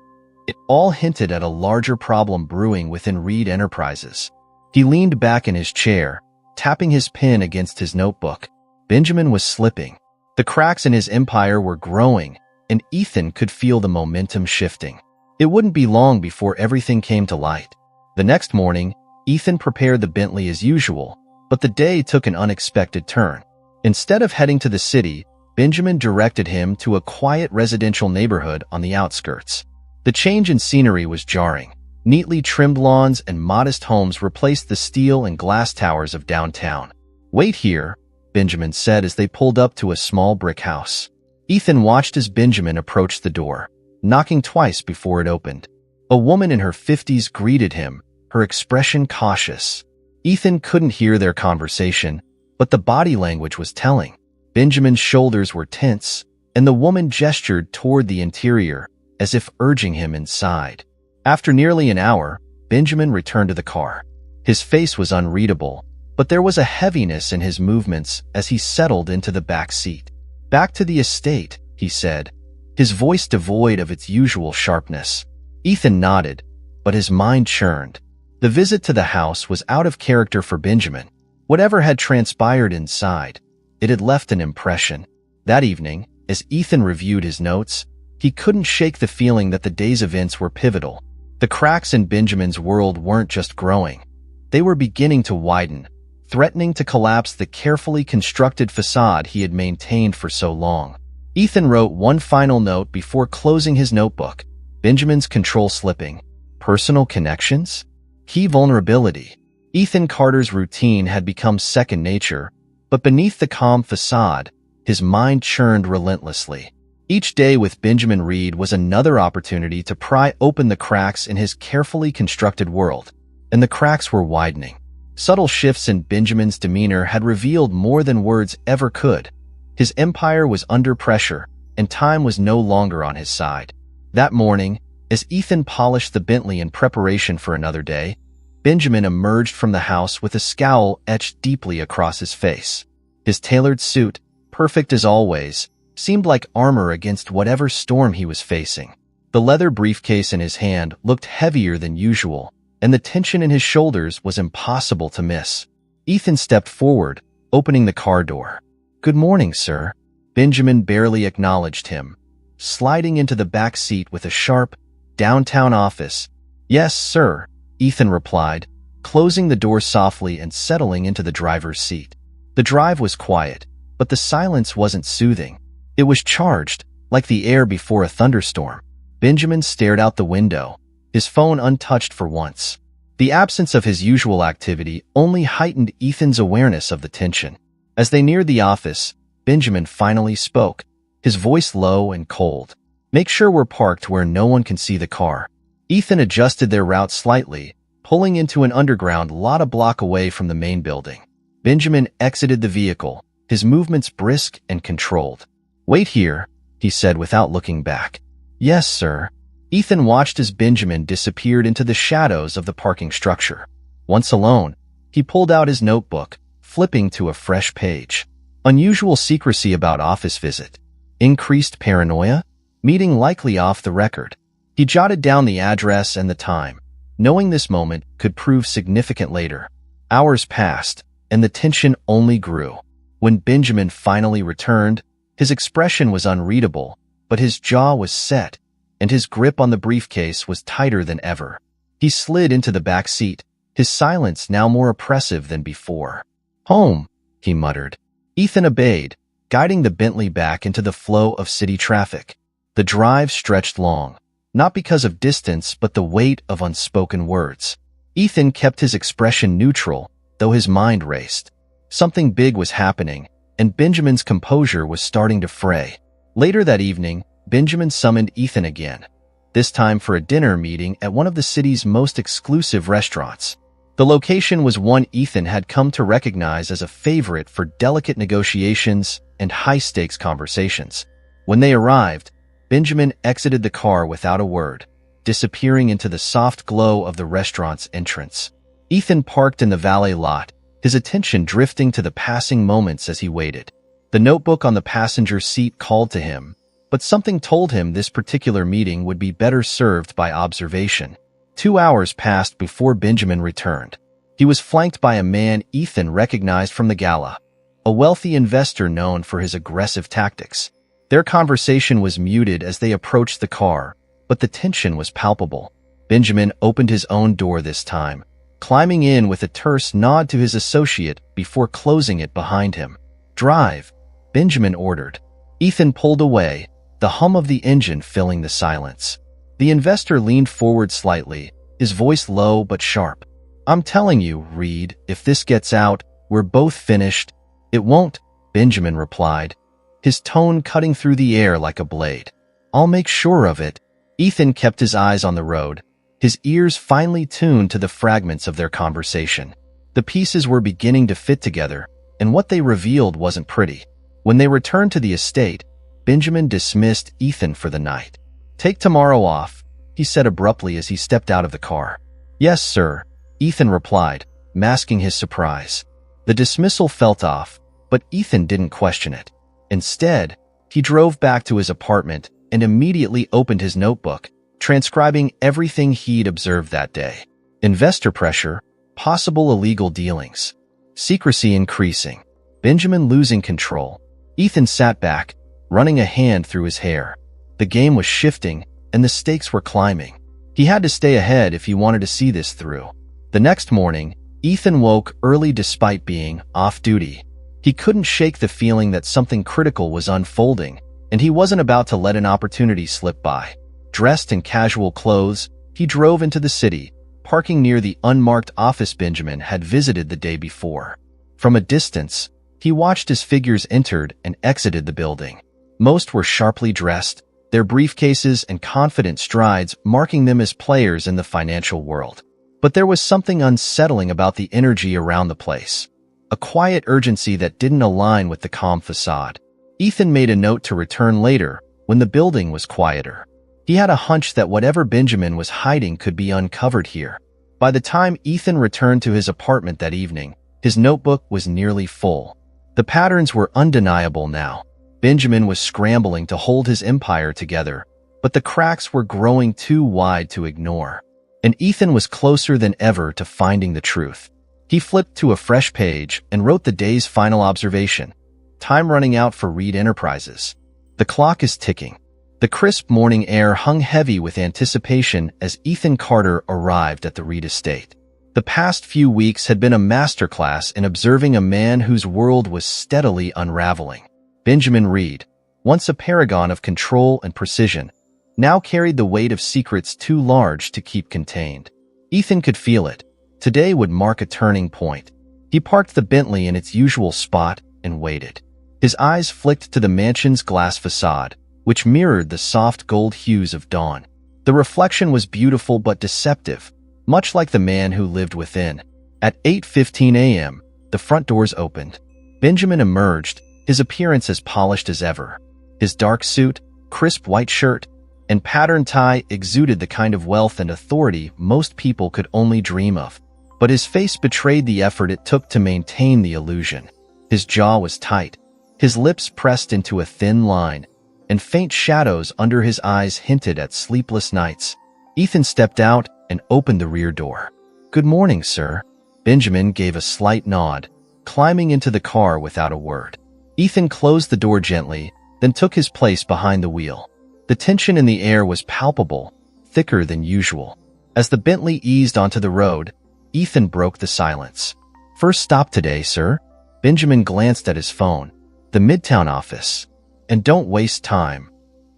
It all hinted at a larger problem brewing within Reed Enterprises. He leaned back in his chair, tapping his pen against his notebook. Benjamin was slipping. The cracks in his empire were growing, and Ethan could feel the momentum shifting. It wouldn't be long before everything came to light. The next morning, Ethan prepared the Bentley as usual, but the day took an unexpected turn. Instead of heading to the city, Benjamin directed him to a quiet residential neighborhood on the outskirts. The change in scenery was jarring. Neatly trimmed lawns and modest homes replaced the steel and glass towers of downtown. "Wait here," Benjamin said as they pulled up to a small brick house. Ethan watched as Benjamin approached the door, knocking twice before it opened. A woman in her 50s greeted him, her expression cautious. Ethan couldn't hear their conversation, but the body language was telling. Benjamin's shoulders were tense, and the woman gestured toward the interior, as if urging him inside. After nearly an hour, Benjamin returned to the car. His face was unreadable, but there was a heaviness in his movements as he settled into the back seat. "Back to the estate," he said, his voice devoid of its usual sharpness. Ethan nodded, but his mind churned. The visit to the house was out of character for Benjamin. Whatever had transpired inside, it had left an impression. That evening, as Ethan reviewed his notes, he couldn't shake the feeling that the day's events were pivotal. The cracks in Benjamin's world weren't just growing. They were beginning to widen, threatening to collapse the carefully constructed facade he had maintained for so long. Ethan wrote one final note before closing his notebook. Benjamin's control slipping. Personal connections? Key vulnerability. Ethan Carter's routine had become second nature, but beneath the calm facade, his mind churned relentlessly. Each day with Benjamin Reed was another opportunity to pry open the cracks in his carefully constructed world, and the cracks were widening. Subtle shifts in Benjamin's demeanor had revealed more than words ever could. His empire was under pressure, and time was no longer on his side. That morning, as Ethan polished the Bentley in preparation for another day, Benjamin emerged from the house with a scowl etched deeply across his face. His tailored suit, perfect as always, seemed like armor against whatever storm he was facing. The leather briefcase in his hand looked heavier than usual, and the tension in his shoulders was impossible to miss. Ethan stepped forward, opening the car door. "Good morning, sir." Benjamin barely acknowledged him, sliding into the back seat with a sharp, "Downtown office." "Yes, sir," Ethan replied, closing the door softly and settling into the driver's seat. The drive was quiet, but the silence wasn't soothing. It was charged, like the air before a thunderstorm. Benjamin stared out the window, his phone untouched for once. The absence of his usual activity only heightened Ethan's awareness of the tension. As they neared the office, Benjamin finally spoke, his voice low and cold. "Make sure we're parked where no one can see the car." Ethan adjusted their route slightly, pulling into an underground lot a block away from the main building. Benjamin exited the vehicle, his movements brisk and controlled. "Wait here," he said without looking back. "Yes, sir." Ethan watched as Benjamin disappeared into the shadows of the parking structure. Once alone, he pulled out his notebook, flipping to a fresh page. Unusual secrecy about office visit. Increased paranoia? Meeting likely off the record. He jotted down the address and the time, knowing this moment could prove significant later. Hours passed, and the tension only grew. When Benjamin finally returned, his expression was unreadable, but his jaw was set, and his grip on the briefcase was tighter than ever. He slid into the back seat, his silence now more oppressive than before. "Home," he muttered. Ethan obeyed, guiding the Bentley back into the flow of city traffic. The drive stretched long, not because of distance but the weight of unspoken words. Ethan kept his expression neutral, though his mind raced. Something big was happening, and Benjamin's composure was starting to fray. Later that evening, Benjamin summoned Ethan again, this time for a dinner meeting at one of the city's most exclusive restaurants. The location was one Ethan had come to recognize as a favorite for delicate negotiations and high-stakes conversations. When they arrived, Benjamin exited the car without a word, disappearing into the soft glow of the restaurant's entrance. Ethan parked in the valet lot, his attention drifting to the passing moments as he waited. The notebook on the passenger seat called to him, but something told him this particular meeting would be better served by observation. 2 hours passed before Benjamin returned. He was flanked by a man Ethan recognized from the gala, a wealthy investor known for his aggressive tactics. Their conversation was muted as they approached the car, but the tension was palpable. Benjamin opened his own door this time, climbing in with a terse nod to his associate before closing it behind him. "Drive," Benjamin ordered. Ethan pulled away, the hum of the engine filling the silence. The investor leaned forward slightly, his voice low but sharp. "I'm telling you, Reed, if this gets out, we're both finished." "It won't," Benjamin replied, his tone cutting through the air like a blade. "I'll make sure of it." Ethan kept his eyes on the road, his ears finely tuned to the fragments of their conversation. The pieces were beginning to fit together, and what they revealed wasn't pretty. When they returned to the estate, Benjamin dismissed Ethan for the night. "Take tomorrow off," he said abruptly as he stepped out of the car. "Yes, sir," Ethan replied, masking his surprise. The dismissal felt off, but Ethan didn't question it. Instead, he drove back to his apartment and immediately opened his notebook, transcribing everything he'd observed that day. Investor pressure, possible illegal dealings, secrecy increasing, Benjamin losing control. Ethan sat back, running a hand through his hair. The game was shifting, and the stakes were climbing. He had to stay ahead if he wanted to see this through. The next morning, Ethan woke early despite being off duty. He couldn't shake the feeling that something critical was unfolding, and he wasn't about to let an opportunity slip by. Dressed in casual clothes, he drove into the city, parking near the unmarked office Benjamin had visited the day before. From a distance, he watched as figures entered and exited the building. Most were sharply dressed, their briefcases and confident strides marking them as players in the financial world. But there was something unsettling about the energy around the place, a quiet urgency that didn't align with the calm facade. Ethan made a note to return later, when the building was quieter. He had a hunch that whatever Benjamin was hiding could be uncovered here. By the time Ethan returned to his apartment that evening, his notebook was nearly full. The patterns were undeniable now. Benjamin was scrambling to hold his empire together, but the cracks were growing too wide to ignore. And Ethan was closer than ever to finding the truth. He flipped to a fresh page and wrote the day's final observation. Time running out for Reed Enterprises. The clock is ticking. The crisp morning air hung heavy with anticipation as Ethan Carter arrived at the Reed estate. The past few weeks had been a masterclass in observing a man whose world was steadily unraveling. Benjamin Reed, once a paragon of control and precision, now carried the weight of secrets too large to keep contained. Ethan could feel it. Today would mark a turning point. He parked the Bentley in its usual spot and waited. His eyes flicked to the mansion's glass facade, which mirrored the soft gold hues of dawn. The reflection was beautiful but deceptive, much like the man who lived within. At 8:15 a.m., the front doors opened. Benjamin emerged, his appearance as polished as ever. His dark suit, crisp white shirt, and patterned tie exuded the kind of wealth and authority most people could only dream of. But his face betrayed the effort it took to maintain the illusion. His jaw was tight, his lips pressed into a thin line, and faint shadows under his eyes hinted at sleepless nights. Ethan stepped out and opened the rear door. "Good morning, sir." Benjamin gave a slight nod, climbing into the car without a word. Ethan closed the door gently, then took his place behind the wheel. The tension in the air was palpable, thicker than usual. As the Bentley eased onto the road, Ethan broke the silence. "First stop today, sir." Benjamin glanced at his phone. "The Midtown office. And don't waste time.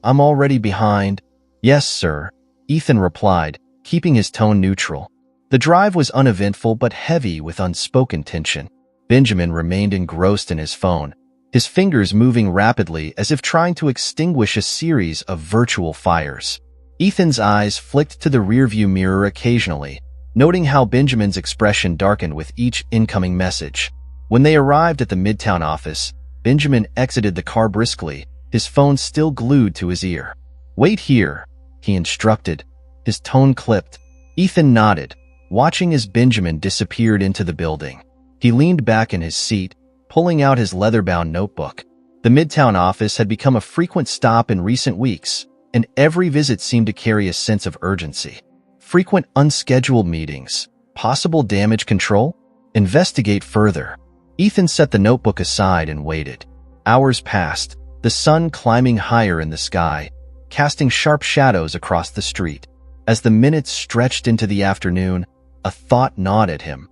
I'm already behind." "Yes, sir," Ethan replied, keeping his tone neutral. The drive was uneventful but heavy with unspoken tension. Benjamin remained engrossed in his phone, his fingers moving rapidly as if trying to extinguish a series of virtual fires. Ethan's eyes flicked to the rearview mirror occasionally, noting how Benjamin's expression darkened with each incoming message. When they arrived at the Midtown office, Benjamin exited the car briskly, his phone still glued to his ear. "Wait here," he instructed, his tone clipped. Ethan nodded, watching as Benjamin disappeared into the building. He leaned back in his seat, pulling out his leather-bound notebook. The Midtown office had become a frequent stop in recent weeks, and every visit seemed to carry a sense of urgency. Frequent unscheduled meetings, possible damage control, investigate further. Ethan set the notebook aside and waited. Hours passed, the sun climbing higher in the sky, casting sharp shadows across the street. As the minutes stretched into the afternoon, a thought gnawed at him.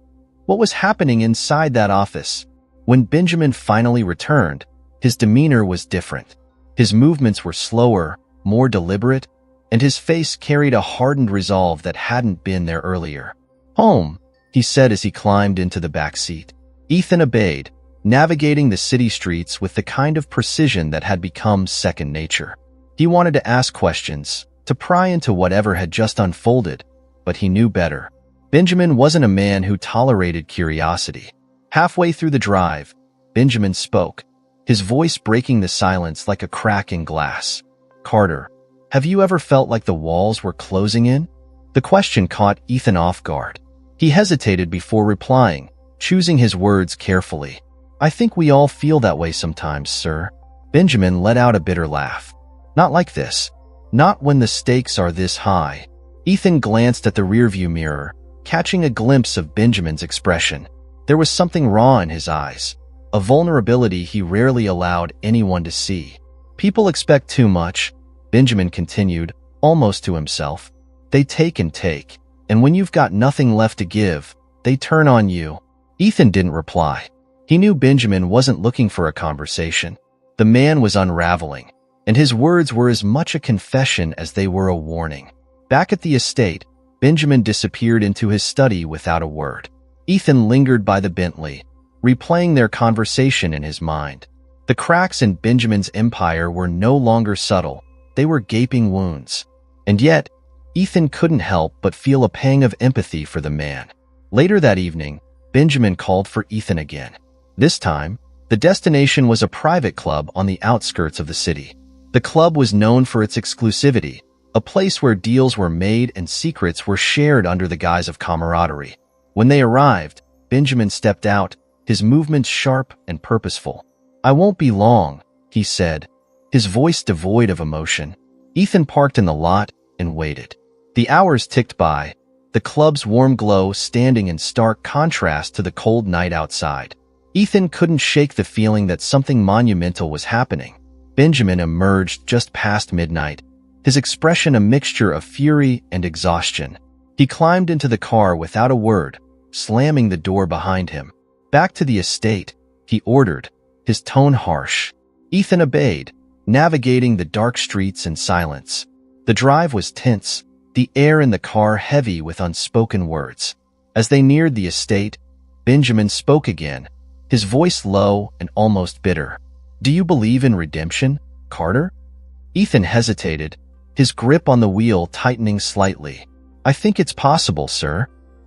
What was happening inside that office? When Benjamin finally returned, his demeanor was different. His movements were slower, more deliberate, and his face carried a hardened resolve that hadn't been there earlier. "Home," he said as he climbed into the back seat. Ethan obeyed, navigating the city streets with the kind of precision that had become second nature. He wanted to ask questions, to pry into whatever had just unfolded, but he knew better. Benjamin wasn't a man who tolerated curiosity. Halfway through the drive, Benjamin spoke, his voice breaking the silence like a crack in glass. "Carter, have you ever felt like the walls were closing in?" The question caught Ethan off guard. He hesitated before replying, choosing his words carefully. "I think we all feel that way sometimes, sir." Benjamin let out a bitter laugh. "Not like this. Not when the stakes are this high." Ethan glanced at the rearview mirror, catching a glimpse of Benjamin's expression. There was something raw in his eyes, a vulnerability he rarely allowed anyone to see. "People expect too much," Benjamin continued, almost to himself. "They take and take, and when you've got nothing left to give, they turn on you." Ethan didn't reply. He knew Benjamin wasn't looking for a conversation. The man was unraveling, and his words were as much a confession as they were a warning. Back at the estate, Benjamin disappeared into his study without a word. Ethan lingered by the Bentley, replaying their conversation in his mind. The cracks in Benjamin's empire were no longer subtle. They were gaping wounds. And yet, Ethan couldn't help but feel a pang of empathy for the man. Later that evening, Benjamin called for Ethan again. This time, the destination was a private club on the outskirts of the city. The club was known for its exclusivity, a place where deals were made and secrets were shared under the guise of camaraderie. When they arrived, Benjamin stepped out, his movements sharp and purposeful. "I won't be long," he said, his voice devoid of emotion. Ethan parked in the lot and waited. The hours ticked by, the club's warm glow standing in stark contrast to the cold night outside. Ethan couldn't shake the feeling that something monumental was happening. Benjamin emerged just past midnight, his expression a mixture of fury and exhaustion. He climbed into the car without a word, slamming the door behind him. "Back to the estate," he ordered, his tone harsh. Ethan obeyed, navigating the dark streets in silence. The drive was tense, the air in the car heavy with unspoken words. As they neared the estate, Benjamin spoke again, his voice low and almost bitter. "Do you believe in redemption, Carter?" Ethan hesitated, his grip on the wheel tightening slightly. "I think it's possible, sir,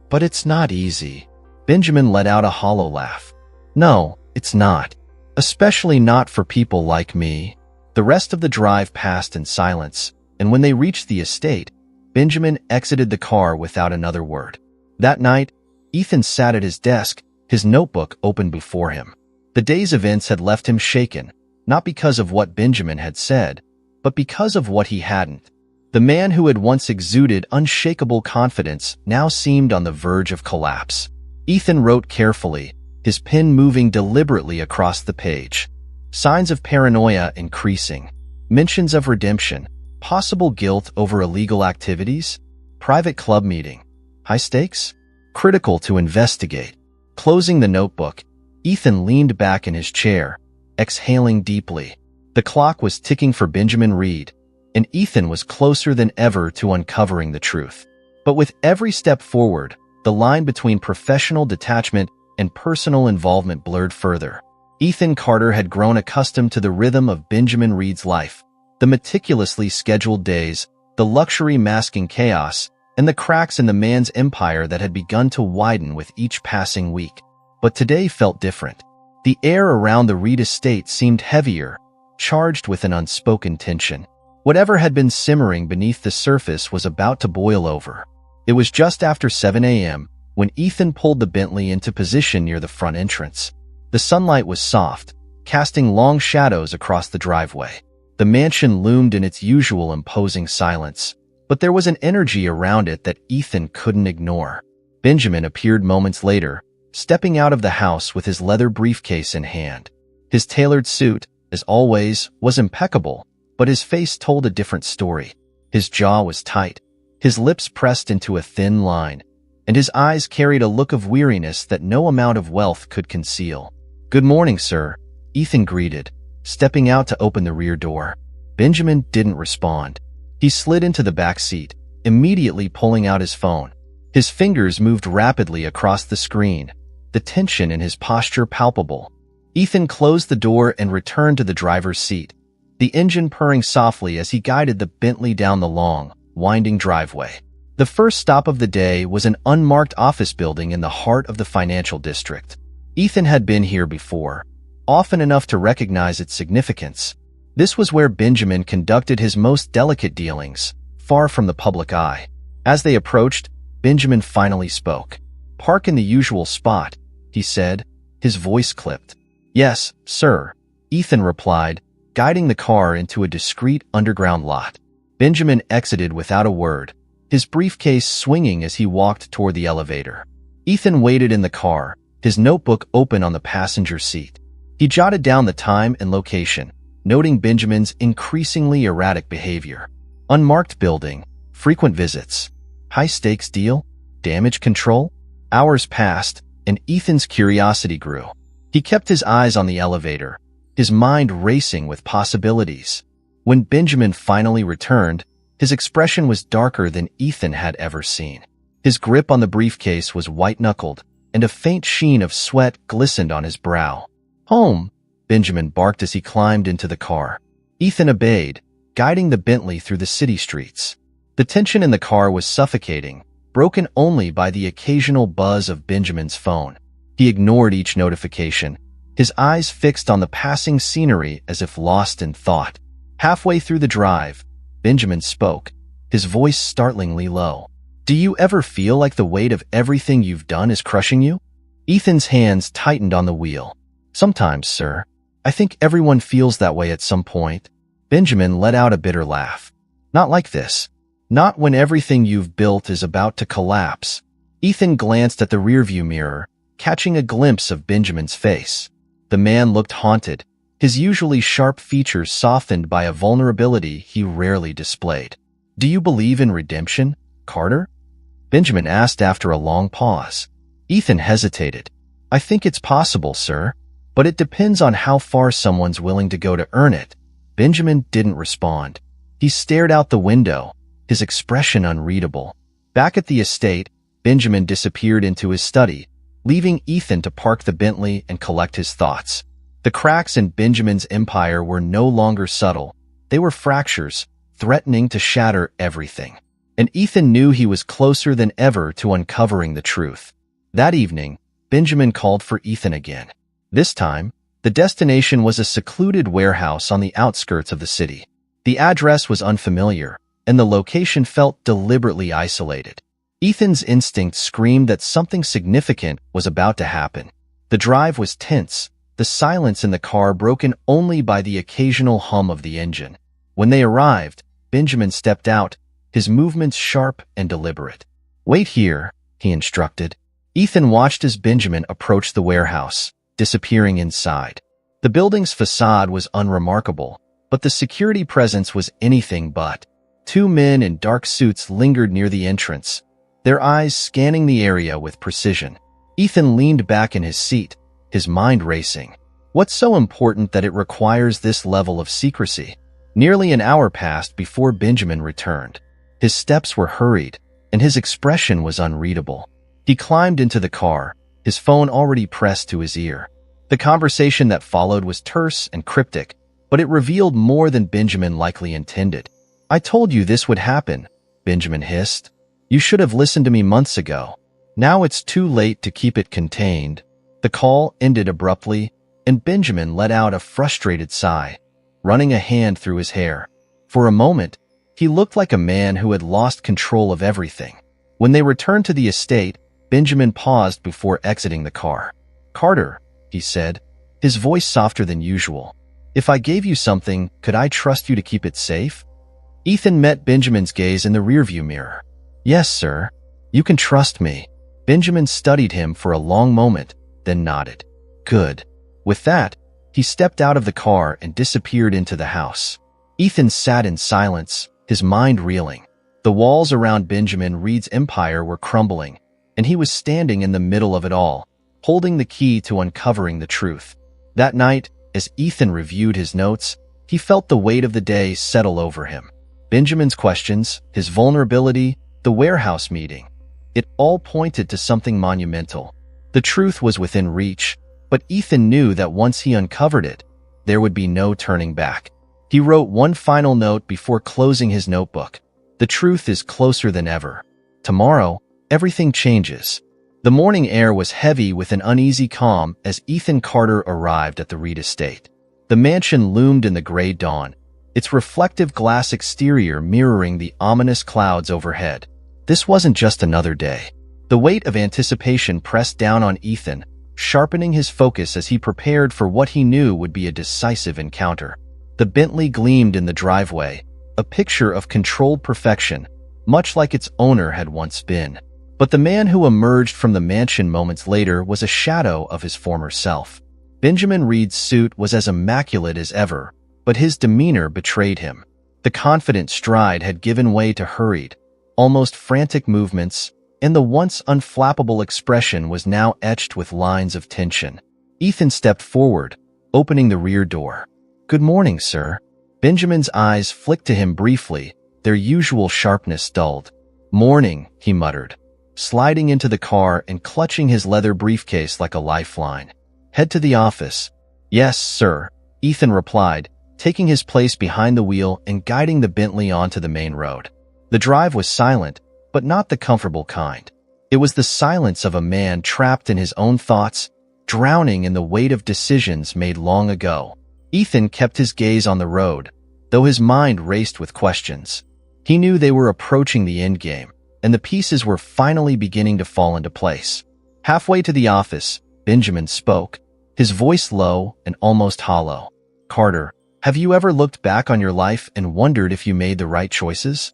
but it's not easy." Benjamin let out a hollow laugh. "No, it's not. Especially not for people like me." The rest of the drive passed in silence, and when they reached the estate, Benjamin exited the car without another word. That night, Ethan sat at his desk, his notebook open before him. The day's events had left him shaken, not because of what Benjamin had said, but because of what he hadn't. The man who had once exuded unshakable confidence now seemed on the verge of collapse. Ethan wrote carefully, his pen moving deliberately across the page. Signs of paranoia increasing. Mentions of redemption. Possible guilt over illegal activities. Private club meeting. High stakes? Critical to investigate. Closing the notebook, Ethan leaned back in his chair, exhaling deeply. The clock was ticking for Benjamin Reed, and Ethan was closer than ever to uncovering the truth. But with every step forward, the line between professional detachment and personal involvement blurred further. Ethan Carter had grown accustomed to the rhythm of Benjamin Reed's life, the meticulously scheduled days, the luxury masking chaos, and the cracks in the man's empire that had begun to widen with each passing week. But today felt different. The air around the Reed estate seemed heavier, charged with an unspoken tension. Whatever had been simmering beneath the surface was about to boil over. It was just after 7 a.m. when Ethan pulled the Bentley into position near the front entrance. The sunlight was soft, casting long shadows across the driveway. The mansion loomed in its usual imposing silence, but there was an energy around it that Ethan couldn't ignore. Benjamin appeared moments later, stepping out of the house with his leather briefcase in hand. His tailored suit, as always, was impeccable, but his face told a different story. His jaw was tight, his lips pressed into a thin line, and his eyes carried a look of weariness that no amount of wealth could conceal. "Good morning, sir," Ethan greeted, stepping out to open the rear door. Benjamin didn't respond. He slid into the back seat, immediately pulling out his phone. His fingers moved rapidly across the screen, the tension in his posture palpable. Ethan closed the door and returned to the driver's seat, the engine purring softly as he guided the Bentley down the long, winding driveway. The first stop of the day was an unmarked office building in the heart of the financial district. Ethan had been here before, often enough to recognize its significance. This was where Benjamin conducted his most delicate dealings, far from the public eye. As they approached, Benjamin finally spoke. "Park in the usual spot," he said, his voice clipped. "Yes, sir," Ethan replied, guiding the car into a discreet underground lot. Benjamin exited without a word, his briefcase swinging as he walked toward the elevator. Ethan waited in the car, his notebook open on the passenger seat. He jotted down the time and location, noting Benjamin's increasingly erratic behavior. Unmarked building, frequent visits, high-stakes deal, damage control. Hours passed, and Ethan's curiosity grew. He kept his eyes on the elevator, his mind racing with possibilities. When Benjamin finally returned, his expression was darker than Ethan had ever seen. His grip on the briefcase was white-knuckled, and a faint sheen of sweat glistened on his brow. "Home," Benjamin barked as he climbed into the car. Ethan obeyed, guiding the Bentley through the city streets. The tension in the car was suffocating, broken only by the occasional buzz of Benjamin's phone. He ignored each notification, his eyes fixed on the passing scenery as if lost in thought. Halfway through the drive, Benjamin spoke, his voice startlingly low. "Do you ever feel like the weight of everything you've done is crushing you?" Ethan's hands tightened on the wheel. "Sometimes, sir. I think everyone feels that way at some point." Benjamin let out a bitter laugh. "Not like this. Not when everything you've built is about to collapse." Ethan glanced at the rearview mirror, catching a glimpse of Benjamin's face. The man looked haunted, his usually sharp features softened by a vulnerability he rarely displayed. "Do you believe in redemption, Carter?" Benjamin asked after a long pause. Ethan hesitated. "I think it's possible, sir, but it depends on how far someone's willing to go to earn it." Benjamin didn't respond. He stared out the window, his expression unreadable. Back at the estate, Benjamin disappeared into his study, leaving Ethan to park the Bentley and collect his thoughts. The cracks in Benjamin's empire were no longer subtle. They were fractures, threatening to shatter everything. And Ethan knew he was closer than ever to uncovering the truth. That evening, Benjamin called for Ethan again. This time, the destination was a secluded warehouse on the outskirts of the city. The address was unfamiliar, and the location felt deliberately isolated. Ethan's instinct screamed that something significant was about to happen. The drive was tense, the silence in the car broken only by the occasional hum of the engine. When they arrived, Benjamin stepped out, his movements sharp and deliberate. "Wait here," he instructed. Ethan watched as Benjamin approached the warehouse, disappearing inside. The building's facade was unremarkable, but the security presence was anything but. Two men in dark suits lingered near the entrance, their eyes scanning the area with precision. Ethan leaned back in his seat, his mind racing. What's so important that it requires this level of secrecy? Nearly an hour passed before Benjamin returned. His steps were hurried, and his expression was unreadable. He climbed into the car, his phone already pressed to his ear. The conversation that followed was terse and cryptic, but it revealed more than Benjamin likely intended. "I told you this would happen," Benjamin hissed. "You should have listened to me months ago. Now it's too late to keep it contained." The call ended abruptly, and Benjamin let out a frustrated sigh, running a hand through his hair. For a moment, he looked like a man who had lost control of everything. When they returned to the estate, Benjamin paused before exiting the car. "Carter," he said, his voice softer than usual. "If I gave you something, could I trust you to keep it safe?" Ethan met Benjamin's gaze in the rearview mirror. "Yes, sir. You can trust me." Benjamin studied him for a long moment, then nodded. "Good." With that, he stepped out of the car and disappeared into the house. Ethan sat in silence, his mind reeling. The walls around Benjamin Reed's empire were crumbling, and he was standing in the middle of it all, holding the key to uncovering the truth. That night, as Ethan reviewed his notes, he felt the weight of the day settle over him. Benjamin's questions, his vulnerability, the warehouse meeting. It all pointed to something monumental. The truth was within reach, but Ethan knew that once he uncovered it, there would be no turning back. He wrote one final note before closing his notebook. The truth is closer than ever. Tomorrow, everything changes. The morning air was heavy with an uneasy calm as Ethan Carter arrived at the Reed estate. The mansion loomed in the gray dawn, its reflective glass exterior mirroring the ominous clouds overhead. This wasn't just another day. The weight of anticipation pressed down on Ethan, sharpening his focus as he prepared for what he knew would be a decisive encounter. The Bentley gleamed in the driveway, a picture of controlled perfection, much like its owner had once been. But the man who emerged from the mansion moments later was a shadow of his former self. Benjamin Reed's suit was as immaculate as ever, but his demeanor betrayed him. The confident stride had given way to hurried, almost frantic movements, and the once unflappable expression was now etched with lines of tension. Ethan stepped forward, opening the rear door. "Good morning, sir." Benjamin's eyes flicked to him briefly, their usual sharpness dulled. "Morning," he muttered, sliding into the car and clutching his leather briefcase like a lifeline. "Head to the office." "Yes, sir," Ethan replied, taking his place behind the wheel and guiding the Bentley onto the main road. The drive was silent, but not the comfortable kind. It was the silence of a man trapped in his own thoughts, drowning in the weight of decisions made long ago. Ethan kept his gaze on the road, though his mind raced with questions. He knew they were approaching the endgame, and the pieces were finally beginning to fall into place. Halfway to the office, Benjamin spoke, his voice low and almost hollow. "Carter, have you ever looked back on your life and wondered if you made the right choices?"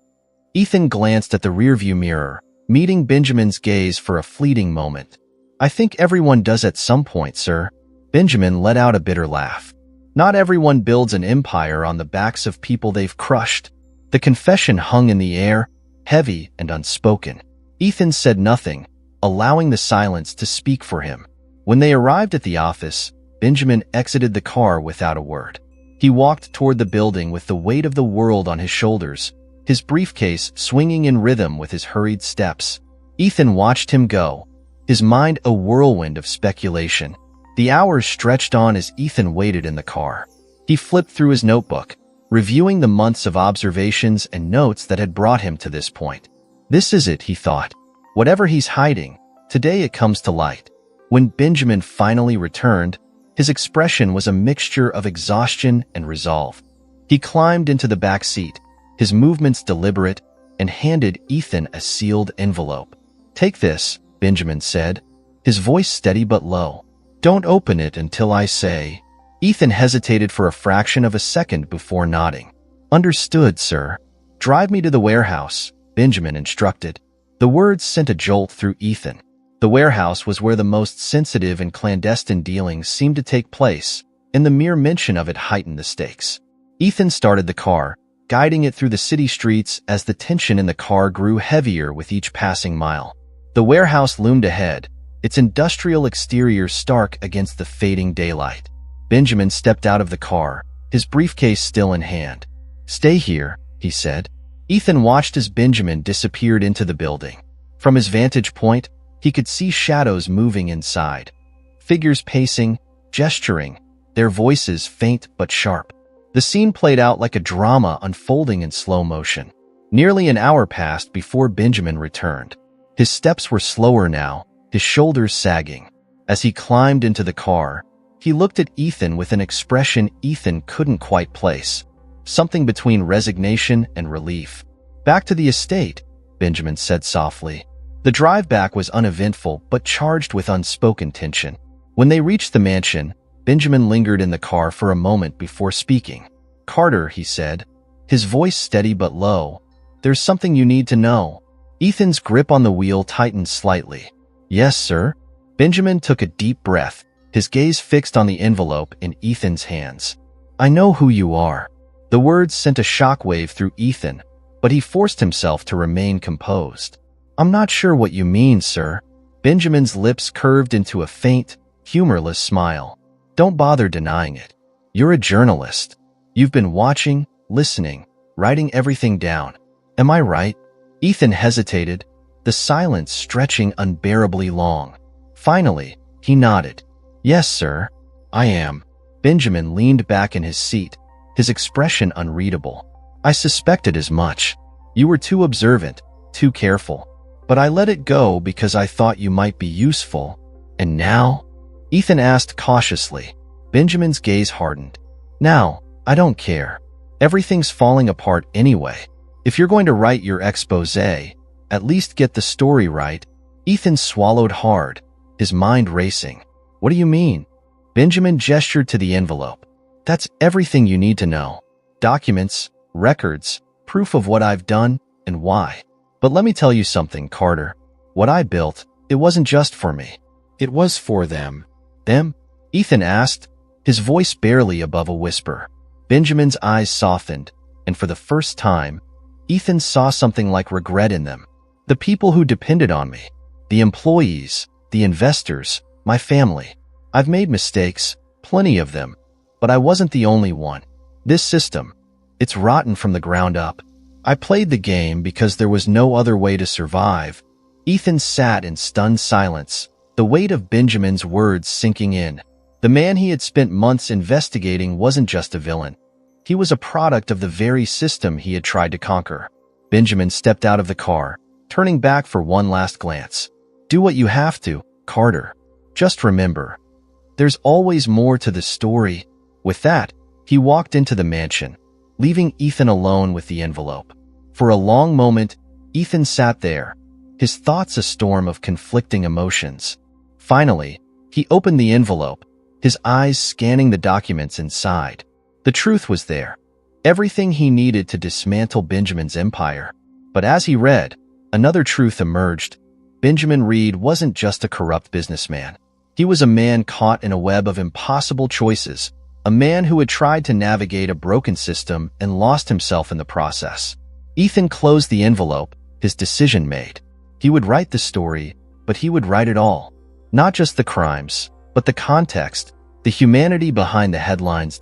Ethan glanced at the rearview mirror, meeting Benjamin's gaze for a fleeting moment. "I think everyone does at some point, sir." Benjamin let out a bitter laugh. "Not everyone builds an empire on the backs of people they've crushed." The confession hung in the air, heavy and unspoken. Ethan said nothing, allowing the silence to speak for him. When they arrived at the office, Benjamin exited the car without a word. He walked toward the building with the weight of the world on his shoulders, his briefcase swinging in rhythm with his hurried steps. Ethan watched him go, his mind a whirlwind of speculation. The hours stretched on as Ethan waited in the car. He flipped through his notebook, reviewing the months of observations and notes that had brought him to this point. This is it, he thought. Whatever he's hiding, today it comes to light. When Benjamin finally returned, his expression was a mixture of exhaustion and resolve. He climbed into the back seat, his movements deliberate, and handed Ethan a sealed envelope. "Take this," Benjamin said, his voice steady but low. "Don't open it until I say." Ethan hesitated for a fraction of a second before nodding. "Understood, sir." "Drive me to the warehouse," Benjamin instructed. The words sent a jolt through Ethan. The warehouse was where the most sensitive and clandestine dealings seemed to take place, and the mere mention of it heightened the stakes. Ethan started the car, guiding it through the city streets as the tension in the car grew heavier with each passing mile. The warehouse loomed ahead, its industrial exterior stark against the fading daylight. Benjamin stepped out of the car, his briefcase still in hand. "Stay here," he said. Ethan watched as Benjamin disappeared into the building. From his vantage point, he could see shadows moving inside. Figures pacing, gesturing, their voices faint but sharp. The scene played out like a drama unfolding in slow motion. Nearly an hour passed before Benjamin returned. His steps were slower now, his shoulders sagging. As he climbed into the car, he looked at Ethan with an expression Ethan couldn't quite place, something between resignation and relief. "Back to the estate," Benjamin said softly. The drive back was uneventful but charged with unspoken tension. When they reached the mansion, Benjamin lingered in the car for a moment before speaking. "Carter," he said, his voice steady but low, "there's something you need to know." Ethan's grip on the wheel tightened slightly. "Yes, sir." Benjamin took a deep breath, his gaze fixed on the envelope in Ethan's hands. "I know who you are." The words sent a shockwave through Ethan, but he forced himself to remain composed. "I'm not sure what you mean, sir." Benjamin's lips curved into a faint, humorless smile. "Don't bother denying it. You're a journalist. You've been watching, listening, writing everything down. Am I right? Ethan hesitated, the silence stretching unbearably long. Finally, he nodded. Yes, sir, I am. Benjamin leaned back in his seat, his expression unreadable. I suspected as much. You were too observant, too careful. But I let it go because I thought you might be useful. And now? Ethan asked cautiously. Benjamin's gaze hardened. Now, I don't care. Everything's falling apart anyway. If you're going to write your expose, at least get the story right. Ethan swallowed hard, his mind racing. What do you mean? Benjamin gestured to the envelope. That's everything you need to know. Documents, records, proof of what I've done and why. But let me tell you something, Carter. What I built, it wasn't just for me. It was for them. Them? Ethan asked, his voice barely above a whisper. Benjamin's eyes softened, and for the first time, Ethan saw something like regret in them. The people who depended on me. The employees, the investors, my family. I've made mistakes, plenty of them, but I wasn't the only one. This system, it's rotten from the ground up. I played the game because there was no other way to survive. Ethan sat in stunned silence, the weight of Benjamin's words sinking in. The man he had spent months investigating wasn't just a villain. He was a product of the very system he had tried to conquer. Benjamin stepped out of the car, turning back for one last glance. Do what you have to, Carter. Just remember, there's always more to the story. With that, he walked into the mansion, leaving Ethan alone with the envelope. For a long moment, Ethan sat there, his thoughts a storm of conflicting emotions. Finally, he opened the envelope, his eyes scanning the documents inside. The truth was there, everything he needed to dismantle Benjamin's empire. But as he read, another truth emerged. Benjamin Reed wasn't just a corrupt businessman. He was a man caught in a web of impossible choices, a man who had tried to navigate a broken system and lost himself in the process. Ethan closed the envelope, his decision made. He would write the story, but he would write it all. Not just the crimes, but the context, the humanity behind the headlines.